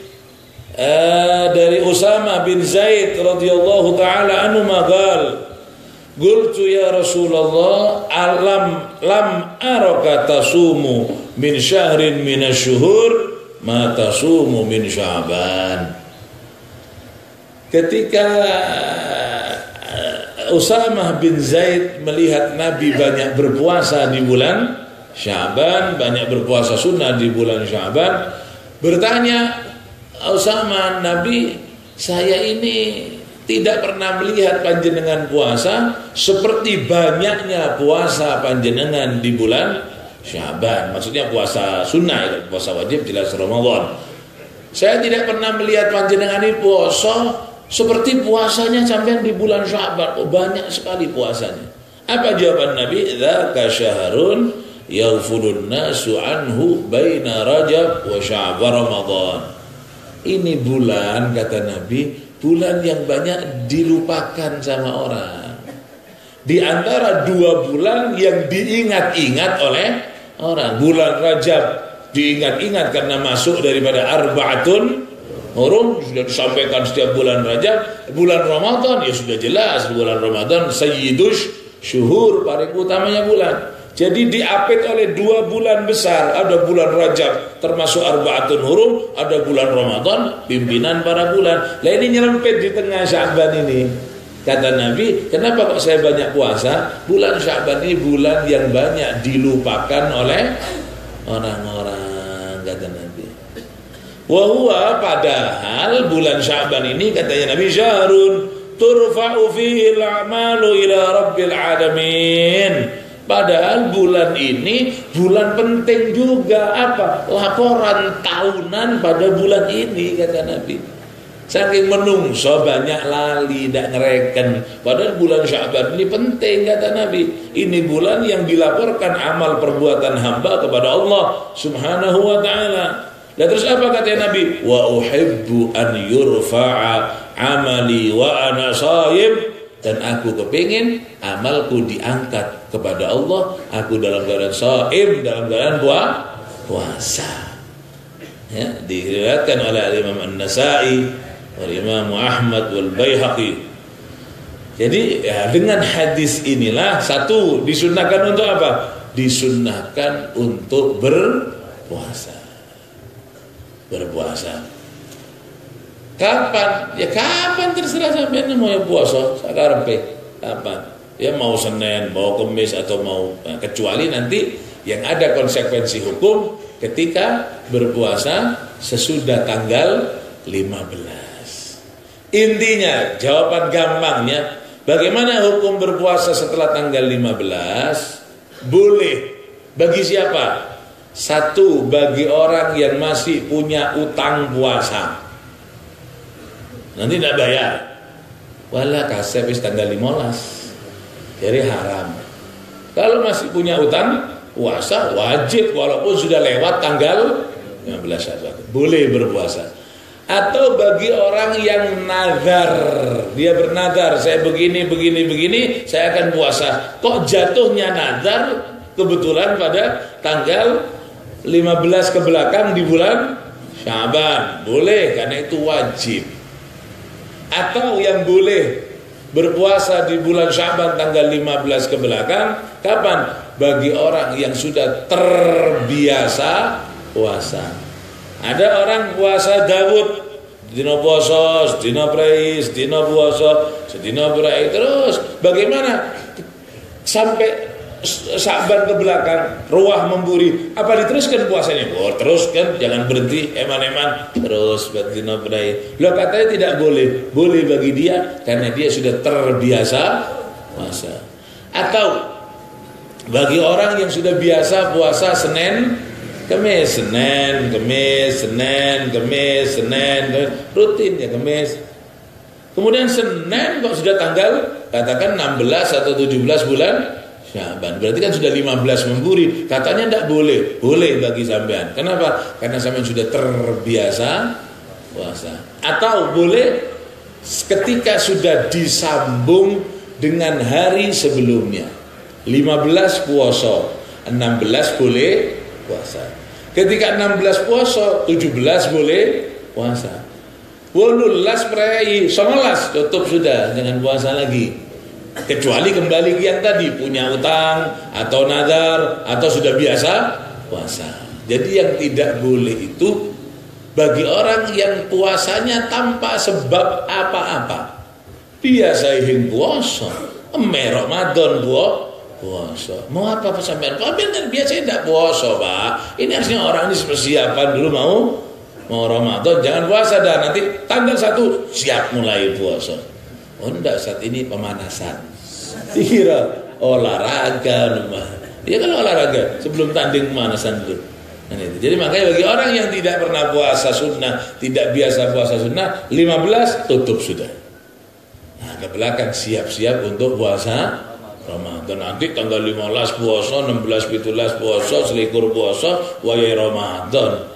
dari Usama bin Zaid radhiyallahu taala anhu maqal, qultu ya Rasulullah lam araka tasumu min syahrin minasyuhur ma tasumu min Sya'ban. Ketika Usama bin Zaid melihat Nabi banyak berpuasa di bulan Sya'ban, banyak berpuasa sunnah di bulan Sya'ban, bertanya Usama, Nabi, saya ini tidak pernah melihat panjenengan puasa seperti banyaknya puasa panjenengan di bulan Sya'ban. Maksudnya puasa sunnah, puasa wajib jelas Ramadan. Saya tidak pernah melihat panjenengan ini puasa seperti puasanya sampai di bulan Sya'ban. Oh, banyak sekali puasanya. Apa jawaban Nabi? Dzaka syahrun yaghfulun nasu anhu baina Rajab wa Sya'ban Ramadan. Ini bulan, kata Nabi, bulan yang banyak dilupakan sama orang. Di antara 2 bulan yang diingat-ingat oleh orang. Bulan Rajab diingat-ingat karena masuk daripada Arba'atun Hurum, sudah disampaikan setiap bulan Rajab. Bulan Ramadan ya sudah jelas, bulan Ramadan sayyidus syuhur, paling utamanya bulan. Jadi diapit oleh 2 bulan besar. Ada bulan Rajab termasuk Arba'atun Hurum, ada bulan Ramadan pimpinan para bulan. Lah ini nyelempit di tengah Sya'ban ini. Kata Nabi, kenapa kok saya banyak puasa? Bulan Sya'ban ini bulan yang banyak dilupakan oleh orang-orang, kata Nabi. Wa padahal bulan Sya'ban ini katanya Nabi syahrun turfa'u fihi al-a'malu ila rabbil alamin. Padahal bulan ini bulan penting juga. Apa? Laporan tahunan pada bulan ini, kata Nabi. Saking menungso banyak lali, tidak ngereken. Padahal bulan Sya'ban ini penting, kata Nabi. Ini bulan yang dilaporkan amal perbuatan hamba kepada Allah Subhanahu wa ta'ala. Dan terus apa kata Nabi? Wa uhibbu an yurfa'a amali wa ana shayim. Dan aku kepingin amalku diangkat kepada Allah, aku dalam keadaan shaim, dalam keadaan puasa. Ya, diriwayatkan oleh Imam An-Nasa'i, Imam Ahmad wal Baihaqi. Jadi ya, dengan hadis inilah satu disunnahkan untuk apa? Disunnahkan untuk berpuasa. Kapan? Ya kapan terserah sampean mau yang puasa sakarepe. Kapan? Ya mau Senin, mau Kamis atau mau kecuali nanti yang ada konsekuensi hukum ketika berpuasa sesudah tanggal 15. Intinya, jawaban gampangnya, bagaimana hukum berpuasa setelah tanggal 15? Boleh. Bagi siapa? Satu, bagi orang yang masih punya utang puasa, nanti tidak bayar, wala kasep tanggal 15, jadi haram. Kalau masih punya utang puasa wajib walaupun sudah lewat tanggal 15 boleh berpuasa. Atau bagi orang yang nazar, dia bernazar, saya begini, saya akan puasa. Kok jatuhnya nazar kebetulan pada tanggal 15 ke belakang di bulan Sya'ban, boleh karena itu wajib. Atau yang boleh berpuasa di bulan Sya'ban tanggal 15 ke belakang, kapan? Bagi orang yang sudah terbiasa puasa. Ada orang puasa Daud, dina puasa, dina prais, dina puasa, sedina prais terus. Bagaimana sampai Sya'ban ke belakang, ruah memburi, apa diteruskan puasanya? Oh, teruskan, jangan berhenti, eman-eman, terus dina prais. Loh, katanya tidak boleh. Boleh bagi dia karena dia sudah terbiasa puasa. Atau bagi orang yang sudah biasa puasa Senin, Kemis, Senin, Kemis, rutin ya Kemis. Kemudian Senin kok sudah tanggal katakan 16 atau 17 bulan Sya'ban, berarti kan sudah 15 memburi. Katanya tidak boleh. Boleh bagi sampean. Kenapa? Karena sampean sudah terbiasa puasa. Atau boleh ketika sudah disambung dengan hari sebelumnya. 15 puasa, 16 boleh puasa. Ketika 16 puasa, 17 boleh puasa. 18 prai, 19 tutup sudah, jangan puasa lagi. Kecuali kembali ke yang tadi, punya utang atau nazar atau sudah biasa puasa. Jadi yang tidak boleh itu bagi orang yang puasanya tanpa sebab apa-apa. Biasa ingin puasa, Ramadan puasa. Mau apa sampean? Sampean kan biasanya tidak puasa, Pak. Ini harusnya orang ini persiapan dulu mau Ramadan, jangan puasa dah, nanti tanggal 1 siap mulai puasa. Oh enggak, saat ini pemanasan. Dikira olahraga rumah. Dia kan olahraga sebelum tanding pemanasan dulu. Nah, itu. Jadi makanya bagi orang yang tidak pernah puasa sunnah, tidak biasa puasa sunnah, 15 tutup sudah. Nah, ke belakang siap-siap untuk puasa Ramadan. Nanti tanggal 15 puasa, 16 17 puasa, selikur puasa, waya Ramadan.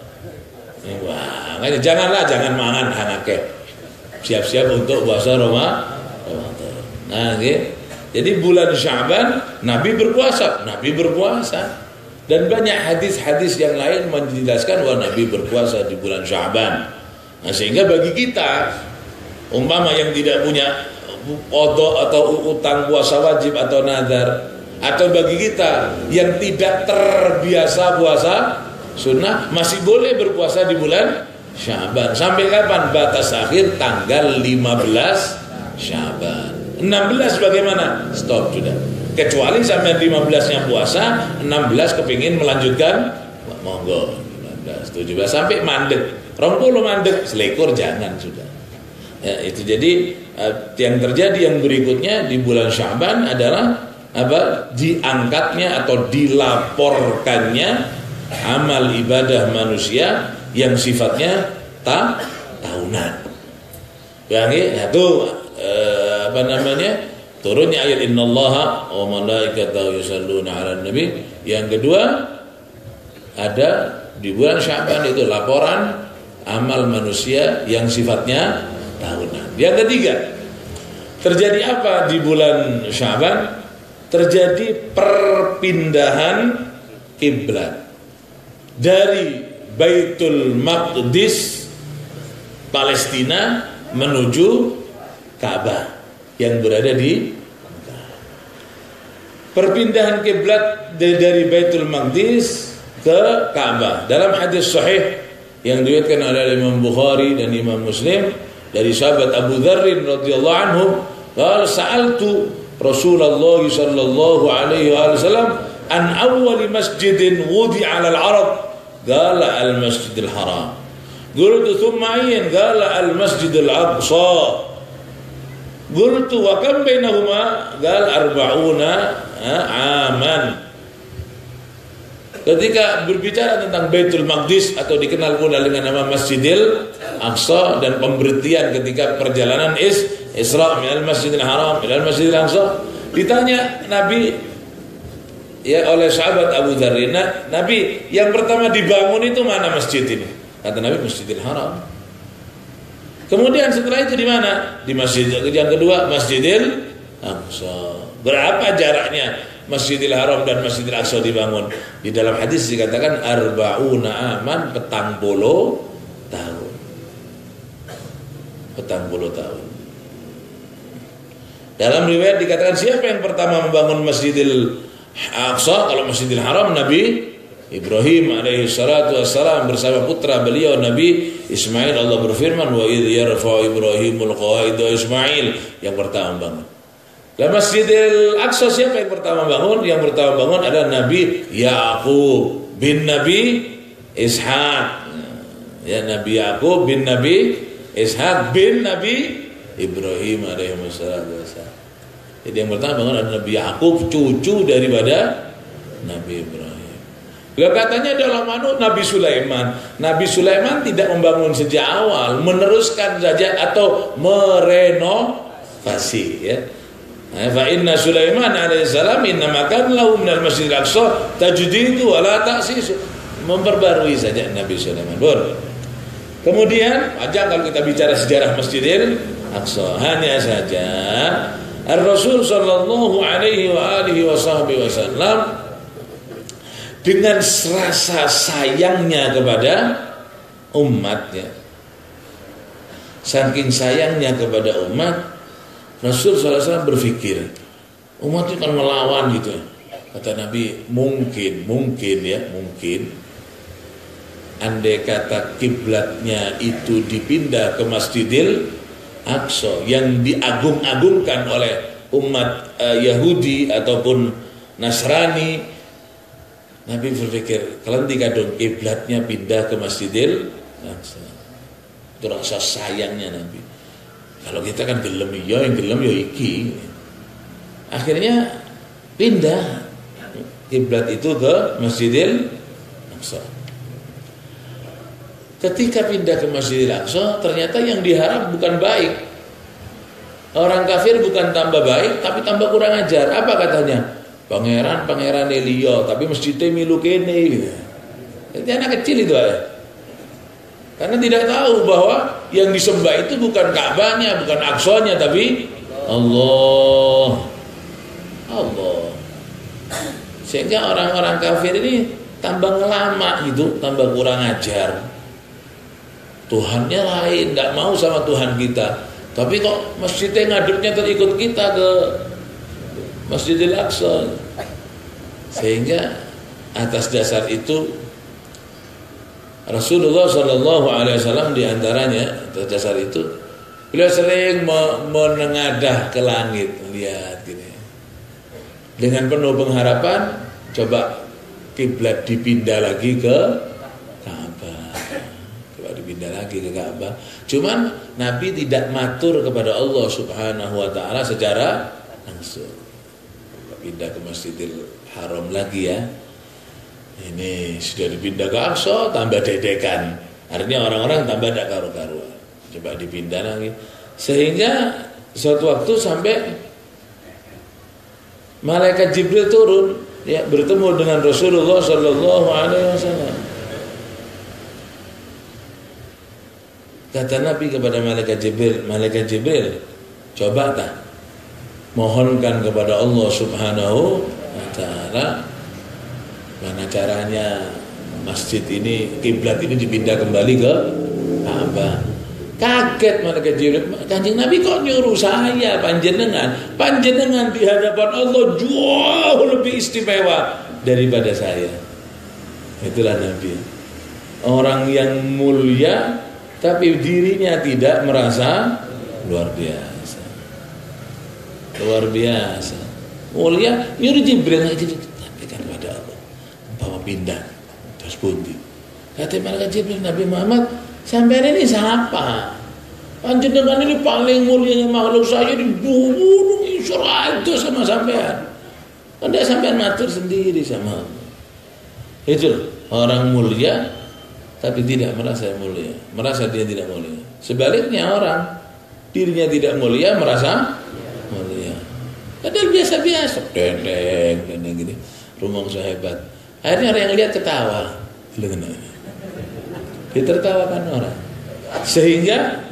Wah, jangan mangan hanake. Siap-siap untuk puasa Ramadan. Nah, gitu. Jadi bulan Sya'ban Nabi berpuasa. Dan banyak hadis-hadis yang lain menjelaskan bahwa Nabi berpuasa di bulan Sya'ban. Nah, sehingga bagi kita umpama yang tidak punya qada atau utang puasa wajib atau nazar, atau bagi kita yang tidak terbiasa puasa sunnah, masih boleh berpuasa di bulan Sya'ban. Sampai kapan? Batas akhir tanggal 15 Sya'ban. 16 bagaimana? Stop sudah. Kecuali sampai 15-nya puasa, 16 kepingin melanjutkan, monggo. 16, 17 sampai mandek. 20 mandek, selikur jangan sudah. Ya, itu jadi yang terjadi yang berikutnya di bulan Sya'ban adalah apa? Diangkatnya atau dilaporkannya amal ibadah manusia yang sifatnya tahunan. Yang itu turunnya ayat innallaha wa malaikatahu yusholluna 'alan nabi. Yang kedua ada di bulan Sya'ban itu laporan amal manusia yang sifatnya tahunan. Yang ketiga, terjadi apa di bulan Sya'ban? Terjadi perpindahan kiblat dari Baitul Maqdis Palestina menuju Ka'bah yang berada di perpindahan kiblat dari Baitul Maqdis ke Ka'bah. Dalam hadis sahih yang diriwayatkan oleh Imam Bukhari dan Imam Muslim dari sahabat Abu Dzar radhiyallahu anhu, qala sa'altu Rasulullah sallallahu alaihi wasallam an awwal masjidin wudi'a 'ala al-'arab, qala al-Masjidil Haram. Qultu thumma ayyin? Qala al-Masjidil Aqsa. Qultu wa kam bainahuma? Qala 40 aman. ketika berbicara tentang Baitul Maqdis atau dikenal pula dengan nama Masjidil Aqsa, dan pemberhentian ketika perjalanan Isra minal Masjidil Haram minal Masjidil Aqsa, ditanya Nabi ya oleh sahabat Abu Dzar, Nabi yang pertama dibangun itu mana masjid ini? Kata Nabi Masjidil Haram. Kemudian setelah itu di mana? Di masjid yang kedua Masjidil Aqsa. Berapa jaraknya Masjidil Haram dan Masjidil Aqsa dibangun? Di dalam hadis dikatakan arba'una aman, petang puluh tahun. Petang puluh tahun. Dalam riwayat dikatakan siapa yang pertama membangun Masjidil Aqsa? Kalau Masjidil Haram Nabi Ibrahim alaihi salatu wassalam bersama putra beliau Nabi Ismail. Allah berfirman wa idh yarfa Ibrahimul qawaida Ismail, yang pertama bangun. Lah Masjidil Aqsa siapa yang pertama bangun? Yang pertama bangun adalah Nabi Yaqub bin Nabi Ishaq. Ya, Nabi Yaqub bin Nabi Ishaq bin Nabi Ibrahim alaihi wassalam. Jadi yang pertama bangun adalah Nabi Yaqub, cucu daripada Nabi Ibrahim. Lah katanya dalam Nabi Sulaiman. Nabi Sulaiman tidak membangun sejak awal, meneruskan saja atau merenovasi, ya. Fa inna Sulaiman alaihissalam innama kana lahu minal Masjidil Aqsa tajdidu wa la ta'sis, memperbarui saja Nabi Sulaiman. Kemudian wajar kalau kita bicara sejarah Masjidil Aqsa, hanya saja Ar-Rasul sallallahu alaihi wa alihi wasallam dengan rasa sayangnya kepada umatnya, saking sayangnya kepada umat, Rasul SAW berpikir umat itu kan melawan gitu. Kata Nabi, mungkin andai kata kiblatnya itu dipindah ke Masjidil Aqsa yang diagung-agungkan oleh umat Yahudi ataupun Nasrani, Nabi berpikir kalau dikadung kiblatnya pindah ke Masjidil Aqsa. Itu rasa sayangnya Nabi. Kalau kita kan gelem ya, yang gelem ya iki. Akhirnya pindah kiblat itu ke Masjidil Aqsa. Ketika pindah ke Masjidil Aqsa, ternyata yang diharap bukan baik. Orang kafir bukan tambah baik, tapi tambah kurang ajar. Apa katanya? Pangeran Elio, tapi masjidnya milu kene gitu. Jadi anak kecil itu ya. Karena tidak tahu bahwa yang disembah itu bukan Ka'bahnya, bukan Aqsanya, tapi Allah. Sehingga orang-orang kafir ini tambah ngelama gitu, tambah kurang ajar. Tuhannya lain, tidak mau sama Tuhan kita. Tapi kok masjidnya ngadepnya terikut kita ke Masjidil Aqsa. Sehingga atas dasar itu Rasulullah SAW diantaranya atas dasar itu beliau sering menengadah ke langit, lihat gini, dengan penuh pengharapan coba kiblat dipindah lagi ke Ka'bah, coba dipindah lagi ke Ka'bah. Cuman Nabi tidak matur kepada Allah Subhanahu Wa Taala secara langsung, pindah ke Masjidil Haram lagi ya. Ini sudah dipindah ke Aqsa, tambah dedekan. Artinya orang-orang tambah tidak karu-karuan. Coba dipindah lagi. Sehingga suatu waktu sampai malaikat Jibril turun, ya, bertemu dengan Rasulullah Sallallahu Alaihi Wasallam. Kata Nabi kepada malaikat Jibril, coba tak mohonkan kepada Allah Subhanahu Wa Taala, mana caranya masjid ini, kiblat ini dipindah kembali ke Ka'bah. Kaget malaikat Jibril, Kanjeng Nabi kok nyuruh saya, panjenengan di hadapan Allah jauh lebih istimewa daripada saya. Itulah Nabi, orang yang mulia tapi dirinya tidak merasa luar biasa. Mulia, nyuruh Jibril sampaikan kepada Allah, bawa pindah terus pundi. Kata malaikat Jibril, Nabi Muhammad, sampean ini siapa? Panjenengan ini paling mulia makhluk, saya dibunuh surga sama sampean. Anda sampean matur sendiri sama Allah. Itu orang mulia tapi tidak merasa mulia, merasa dia tidak mulia. Sebaliknya orang dirinya tidak mulia merasa mulia. Padahal biasa-biasa, dendeng gini, rumongso hebat. Akhirnya orang yang lihat ketawa, ditertawakan orang, sehingga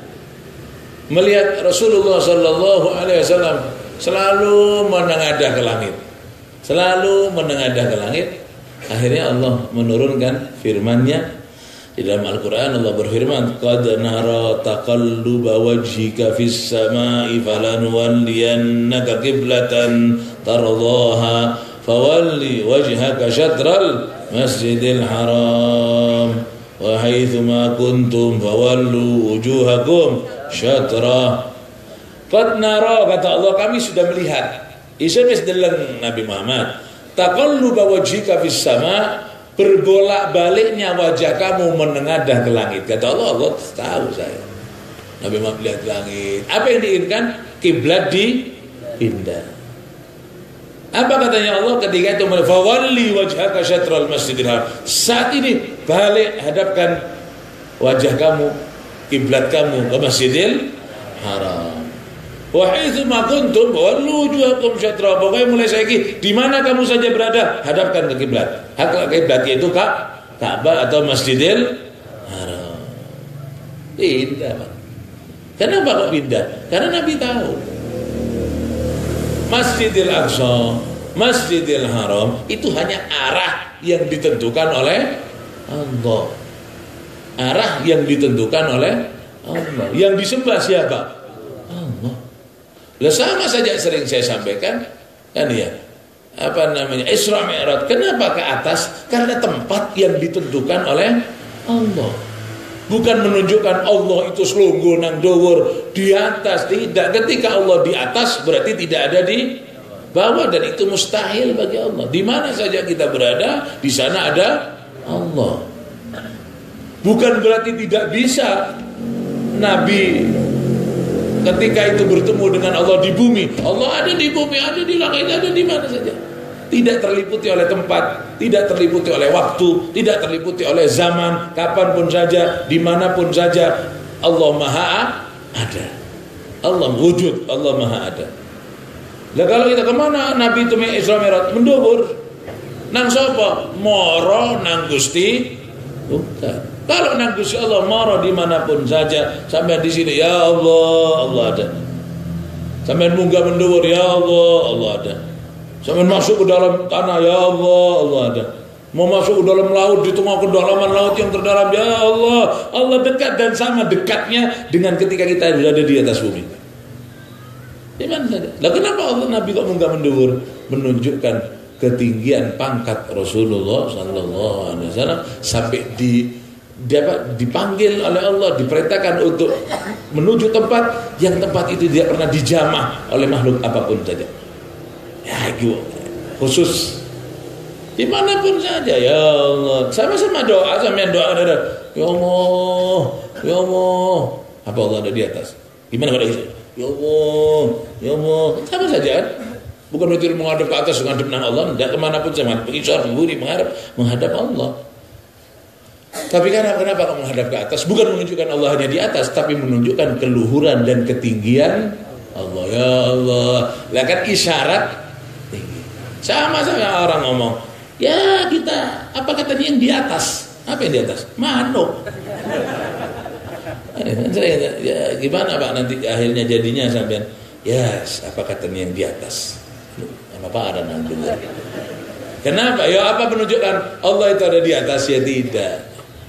melihat Rasulullah Sallallahu Alaihi Wasallam selalu menengadah ke langit, selalu menengadah ke langit. Akhirnya Allah menurunkan firman-Nya di dalam Al-Quran. Allah berfirman, qad nara taqalluba wajhika fis sama'i falanuwalliyannaka qiblatan tardaha fawalli wajhaka syatral masjidil haram wa haitsuma kuntum fawallu wujuhakum syatrah. Qad nara, kata Allah, kami sudah melihat. Isya deleng Nabi Muhammad, taqalluba wajhika fis sama', berbolak-baliknya wajah kamu menengadah ke langit. Kata Allah, Allah tahu saya. Nabi Muhammad lihat langit. Apa yang diinginkan? Kiblat dipindah. Apa katanya Allah ketika itu? Fawalli wajhaka syatral masjidil haram. Saat ini balik, hadapkan wajah kamu, kiblat kamu ke Masjidil Haram. Wa haitsu ma kuntum wallu wujuhakum syatra. Pokoknya mulai saiki di mana kamu saja berada, hadapkan ke kiblat. Hak kiblat itu Ka'bah atau Masjidil Haram. Pindah, Pak. Kenapa kok pindah? Karena Nabi tahu Masjidil Aqsa, Masjidil Haram itu hanya arah yang ditentukan oleh Allah. Arah yang ditentukan oleh Allah. Yang disembah siapa? Allah. Lah sama saja sering saya sampaikan kan ya. Apa namanya? Isra Mi'raj. Kenapa ke atas? Karena tempat yang ditentukan oleh Allah. Bukan menunjukkan Allah itu selungguh nang dhuwur di atas, tidak. Ketika Allah di atas berarti tidak ada di bawah, dan itu mustahil bagi Allah. Di mana saja kita berada, di sana ada Allah. Bukan berarti tidak bisa Nabi ketika itu bertemu dengan Allah di bumi. Allah ada di bumi, ada di langit, ada di mana saja. Tidak terliputi oleh tempat, tidak terliputi oleh waktu, tidak terliputi oleh zaman, kapanpun saja, dimanapun saja. Allah Maha ada. Allah wujud, Allah Maha ada. Lah kalau kita kemana Nabi itu Isra Mi'raj? Mendhuwur. Nang sapa? Moro nang Gusti. Bukan. Kalau nang Gusti Allah moro dimanapun saja. Sampai di sini ya Allah, Allah ada. Sampai munggah mendhuwur ya Allah, Allah ada. Sampai masuk ke dalam tanah ya Allah, Allah ada. Mau masuk ke dalam laut, di tengah kedalaman laut yang terdalam ya Allah, Allah dekat, dan sama dekatnya dengan ketika kita berada di atas bumi. Di mana saja. Lah kenapa Allah Nabi kok munggah mendhuwur? Menunjukkan ketinggian pangkat Rasulullah sallallahu alaihi wasallam sampai dipanggil oleh Allah, diperintahkan untuk menuju tempat yang tempat itu tidak pernah dijamah oleh makhluk apapun saja. Ya itu khusus dimanapun saja ya Allah. Sama-sama doa, sampean doa ada. Ya Allah, ya Allah. Apa Allah ada di atas? Gimana kalau itu? Ya Allah, ya Allah. Sama saja kan? Bukan berarti menghadap ke atas, menghadap nang Allah. Tidak kemanapun sama. Pengisar, buri, menghadap Allah. Tapi kenapa kok menghadap ke atas? Bukan menunjukkan Allah hanya di atas, tapi menunjukkan keluhuran dan ketinggian Allah. Ya Allah. Lah kan isyarat tinggi. Sama-sama orang ngomong, ya kita, apa katanya yang di atas? Apa yang di atas? Manuk. Ya, gimana Pak nanti akhirnya jadinya sampean? Yes, apa katanya yang di atas? Apa ada nanti? Kenapa? Ya apa menunjukkan Allah itu ada di atas? Ya tidak.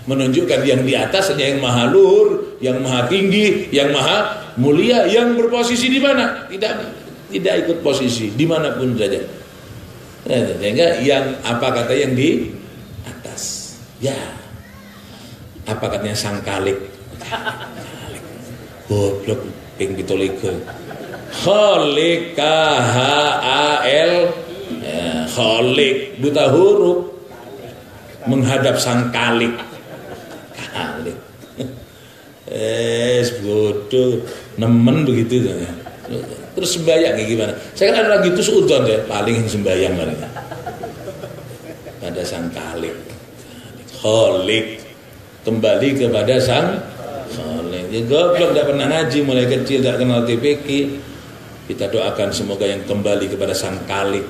Menunjukkan yang di atas hanya yang maha luhur, yang maha tinggi, yang maha mulia, yang berposisi di mana? Tidak ikut posisi dimanapun saja. Sehingga yang apa kata yang di atas? Ya, apa katanya sang kalik? Goblok ping 17. Khalik KHAL, ya, khalik buta huruf, menghadap sang kalik. Kalik. Bodoh, nemen begitu ya. Terus sembahyang gimana? Saya kan ada lagi itu seudon ya, paling sembahyang mereka pada sang kalik. Khalik, kembali kepada sang Khalik. Ya goblok, tidak pernah ngaji mulai kecil, tidak kenal TPQ. Kita doakan semoga yang kembali kepada sang Khalik.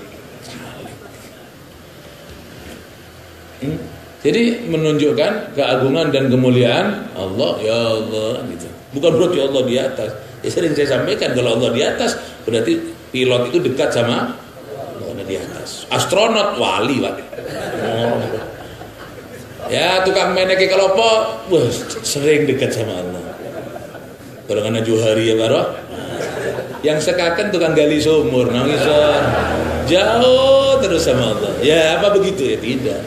Jadi menunjukkan keagungan dan kemuliaan Allah, ya Allah gitu. Bukan berarti Allah di atas. Ya sering saya sampaikan, kalau Allah di atas berarti pilot itu dekat sama Allah di atas. Astronot wali. Ya tukang meneki kelopo, wah sering dekat sama Allah. Kalau kena Johari ya baru. Yang sekaken tukang gali sumur, nangis jauh terus sama Allah. Ya apa begitu ya? Tidak.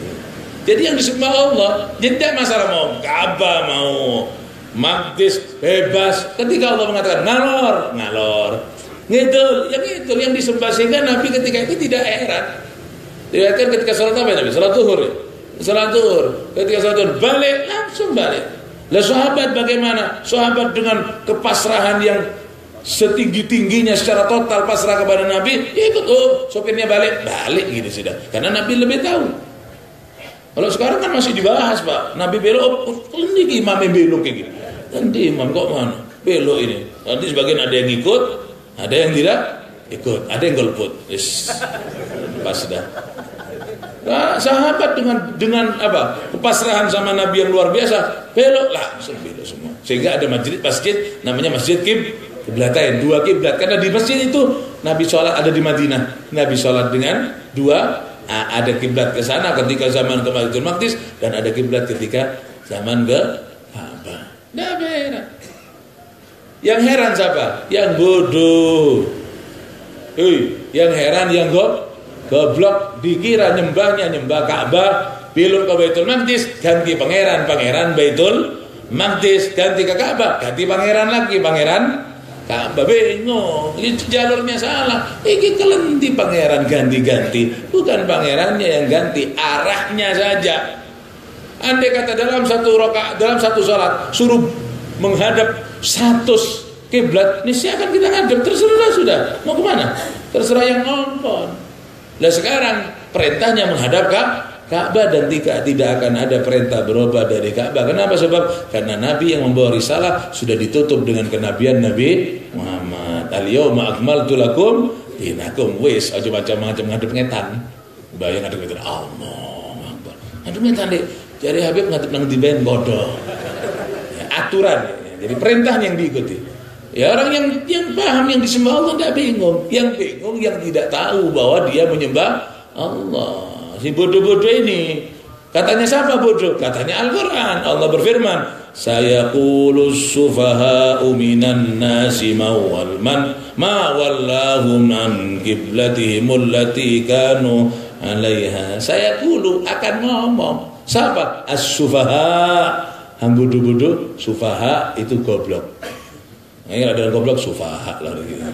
Jadi yang disembah Allah, jadi tidak masalah mau Ka'bah, mau Maqdis, bebas. Ketika Allah mengatakan ngalor, ngidul, yang disembah, sehingga Nabi ketika itu tidak heran. Dilihatkan ketika salat apa Nabi? Salat zuhur. Ketika salat zuhur balik, langsung balik. Lah sahabat bagaimana? Sahabat dengan kepasrahan yang setinggi-tingginya secara total pasrah kepada Nabi, ya ikut, sopirnya balik gitu sudah. Karena Nabi lebih tahu. Kalau sekarang kan masih dibahas Pak, Nabi belok, ini imam yang belok kayak gini. Nanti imam kok mana? Belok ini. Nanti sebagian ada yang ikut, ada yang tidak ikut, ada yang golput. Pas dah. Nah, sahabat dengan apa? Kepasrahan sama Nabi yang luar biasa, belok langsung belok semua. Sehingga ada masjid namanya Masjid Qiblatain, 2 kiblat. Karena di masjid itu Nabi sholat ada di Madinah. Nabi sholat dengan 2. Ada kiblat ke sana ketika zaman ke Baitul Maqdis, dan ada kiblat ketika zaman ke Ka'bah. Nggak heran. Yang heran siapa? Yang bodoh. Yang heran yang goblok, dikira nyembah Ka'bah, belok ke Baitul Maqdis, ganti pangeran Baitul Maqdis, ganti ke Ka'bah, ganti pangeran lagi, pangeran Ka'bah. Bingung, itu jalurnya salah. Ini kelenti pangeran ganti-ganti, bukan pangerannya yang ganti, arahnya saja. Andai kata dalam satu rakaat, dalam satu salat suruh menghadap 100 kiblat, ini siapa kita hadap, terserah sudah. Mau kemana? Terserah yang nonton. Nah sekarang perintahnya menghadap Ka'bah, dan tidak akan ada perintah berubah dari Ka'bah. Kenapa? Sebab karena Nabi yang membawa risalah sudah ditutup dengan kenabian Nabi Muhammad. Al-yawma akmaltu lakum dinakum. Wis aja macam-macam ngadep ngetan. Bayang ngadep ngetan. Allah Akbar. Ngadep ngetan deh. Jadi Habib ngadep nang diben bodoh. Ya, aturan. Jadi perintah yang diikuti. Ya orang yang paham yang disembah Allah tidak bingung. Yang bingung yang tidak tahu bahwa dia menyembah Allah. Si bodoh-bodoh ini, katanya siapa bodoh? Katanya Al-Quran. Allah berfirman, sayaqulus sufaha'u minan nasi ma wallahum an qiblatihim allati kanu 'alaiha. Sayaqulu akan ngomong. Siapa? As-sufaha. Hang bodoh-bodoh, sufaha itu goblok. Ini ada goblok sufaha lah gitu.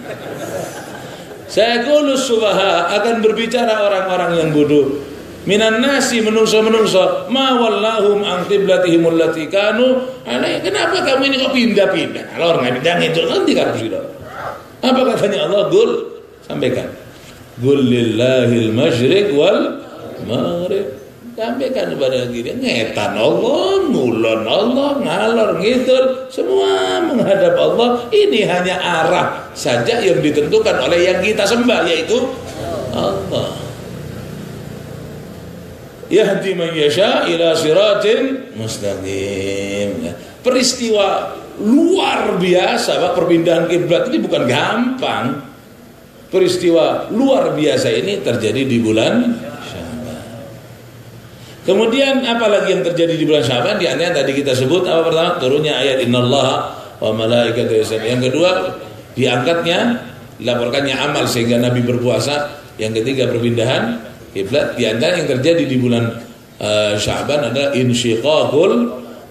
Sayaqulus sufaha, akan berbicara orang-orang yang bodoh. Minan nasi, menungso-menungso, ma wallahum an qiblatihim allati kanu alaiha. Kenapa kamu ini kok pindah-pindah? Kalau orang pindah itu nanti kan sudah. Apa katanya Allah? Sampaikan. Qul lillahil masyriq wal maghrib. Sampaikan kepada diri, ngetan Allah, ngulon Allah, ngalor ngidul, semua menghadap Allah. Ini hanya arah saja yang ditentukan oleh yang kita sembah, yaitu Allah. Yahdi man yasha ila siratin mustaqim. Peristiwa luar biasa, Pak, perpindahan kiblat ini bukan gampang. Peristiwa luar biasa ini terjadi di bulan Sya'ban. Kemudian apalagi yang terjadi di bulan Sya'ban? Di antara yang tadi kita sebut, apa pertama? Turunnya ayat innallaha wa malaikatahu yusholluna. Yang kedua, diangkatnya, dilaporkannya amal sehingga Nabi berpuasa. Yang ketiga, perpindahan kiblat. Di antara yang terjadi di bulan Sya'ban adalah insyiqaqul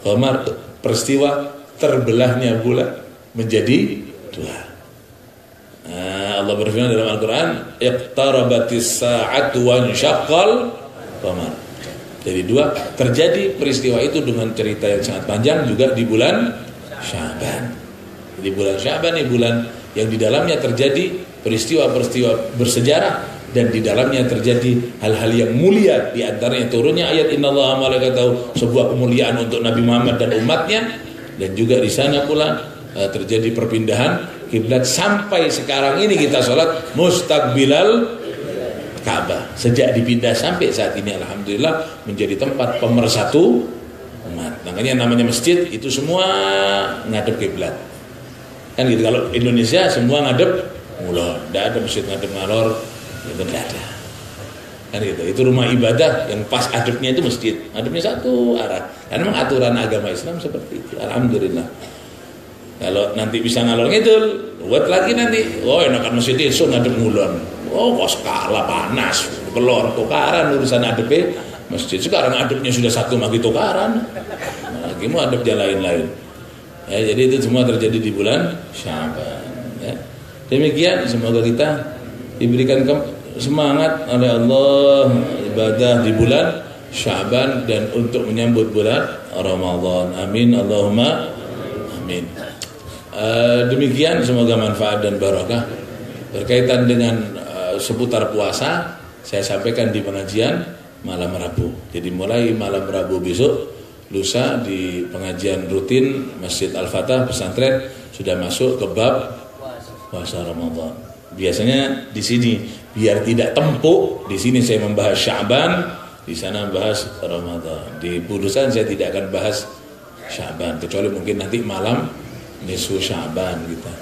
qamar, peristiwa terbelahnya bulan menjadi 2. Allah berfirman dalam Al-Quran, iqtarabatis sa'atu wa insyaqqal qamar. Jadi 2, terjadi peristiwa itu dengan cerita yang sangat panjang juga di bulan Sya'ban. Di bulan Sya'ban ini bulan yang di dalamnya terjadi peristiwa-peristiwa bersejarah dan di dalamnya terjadi hal-hal yang mulia, di antaranya turunnya ayat innallaha malaikatahu, sebuah kemuliaan untuk Nabi Muhammad dan umatnya, dan juga di sana pula terjadi perpindahan kiblat sampai sekarang ini kita sholat mustaqbilal Ka'bah. Sejak dipindah sampai saat ini alhamdulillah menjadi tempat pemersatu umat. Makanya namanya masjid itu semua ngadep kiblat. Kan gitu, kalau Indonesia semua ngadep ngulor, tidak ada masjid ngadep ngalor, itu tidak ada. Kan gitu. Itu rumah ibadah yang pas adepnya itu masjid, adepnya satu arah. Karena memang aturan agama Islam seperti itu. Alhamdulillah. Kalau nanti bisa ngalor ngidul, buat lagi nanti. Oh, enakan masjid itu ngadep ngulon. Oh, kok skala panas, kelor tukaran urusan adepnya masjid. Sekarang adepnya sudah satu lagi tukaran. Lagi mau adepnya lain-lain. Ya, jadi itu semua terjadi di bulan Sya'ban. Ya. Demikian, semoga kita diberikan semangat oleh Allah ibadah di bulan Sya'ban dan untuk menyambut bulan Ramadan. Amin, Allahumma amin. Demikian, semoga manfaat dan barakah. Berkaitan dengan seputar puasa, saya sampaikan di pengajian malam Rabu. Jadi mulai malam Rabu besok, lusa di pengajian rutin Masjid Al-Fatah pesantren sudah masuk ke bab puasa Ramadan. Biasanya di sini biar tidak tempuk, di sini saya membahas Sya'ban, di sana membahas Ramadan. Di Budusan saya tidak akan bahas Sya'ban kecuali mungkin nanti malam nisfu Sya'ban gitu.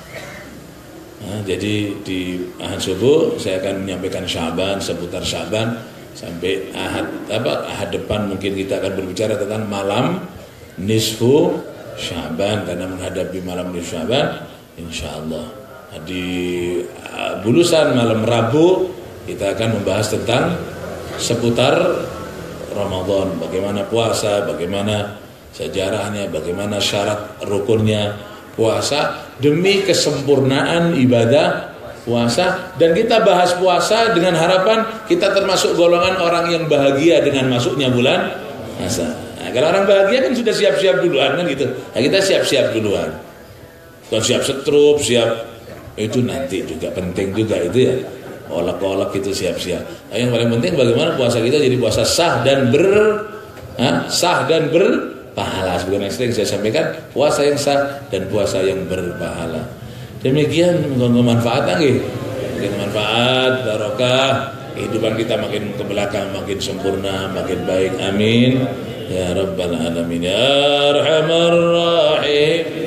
Nah, jadi di Ahad subuh saya akan menyampaikan Sya'ban, seputar Sya'ban sampai Ahad depan mungkin kita akan berbicara tentang malam nisfu Sya'ban karena menghadapi malam nisfu Sya'ban insyaallah. Nah, di Bulusan malam Rabu kita akan membahas tentang seputar Ramadan, bagaimana puasa, bagaimana sejarahnya, bagaimana syarat rukunnya puasa demi kesempurnaan ibadah puasa, dan kita bahas puasa dengan harapan kita termasuk golongan orang yang bahagia dengan masuknya bulan puasa. Nah, kalau orang bahagia kan sudah siap-siap duluan kan gitu. Nah, kita siap-siap duluan. Kalau siap setrup, siap itu nanti juga penting juga itu ya. Olak-olak itu siap-siap. Nah, yang paling penting bagaimana puasa kita jadi puasa sah dan berpahala. Sebagai yang sering saya sampaikan, puasa yang sah dan puasa yang berpahala. Demikian, semoga manfaat lagi. Mungkin manfaat, barokah, kehidupan kita makin ke belakang makin sempurna, makin baik. Amin ya rabbal alamin ya arhamar rahim.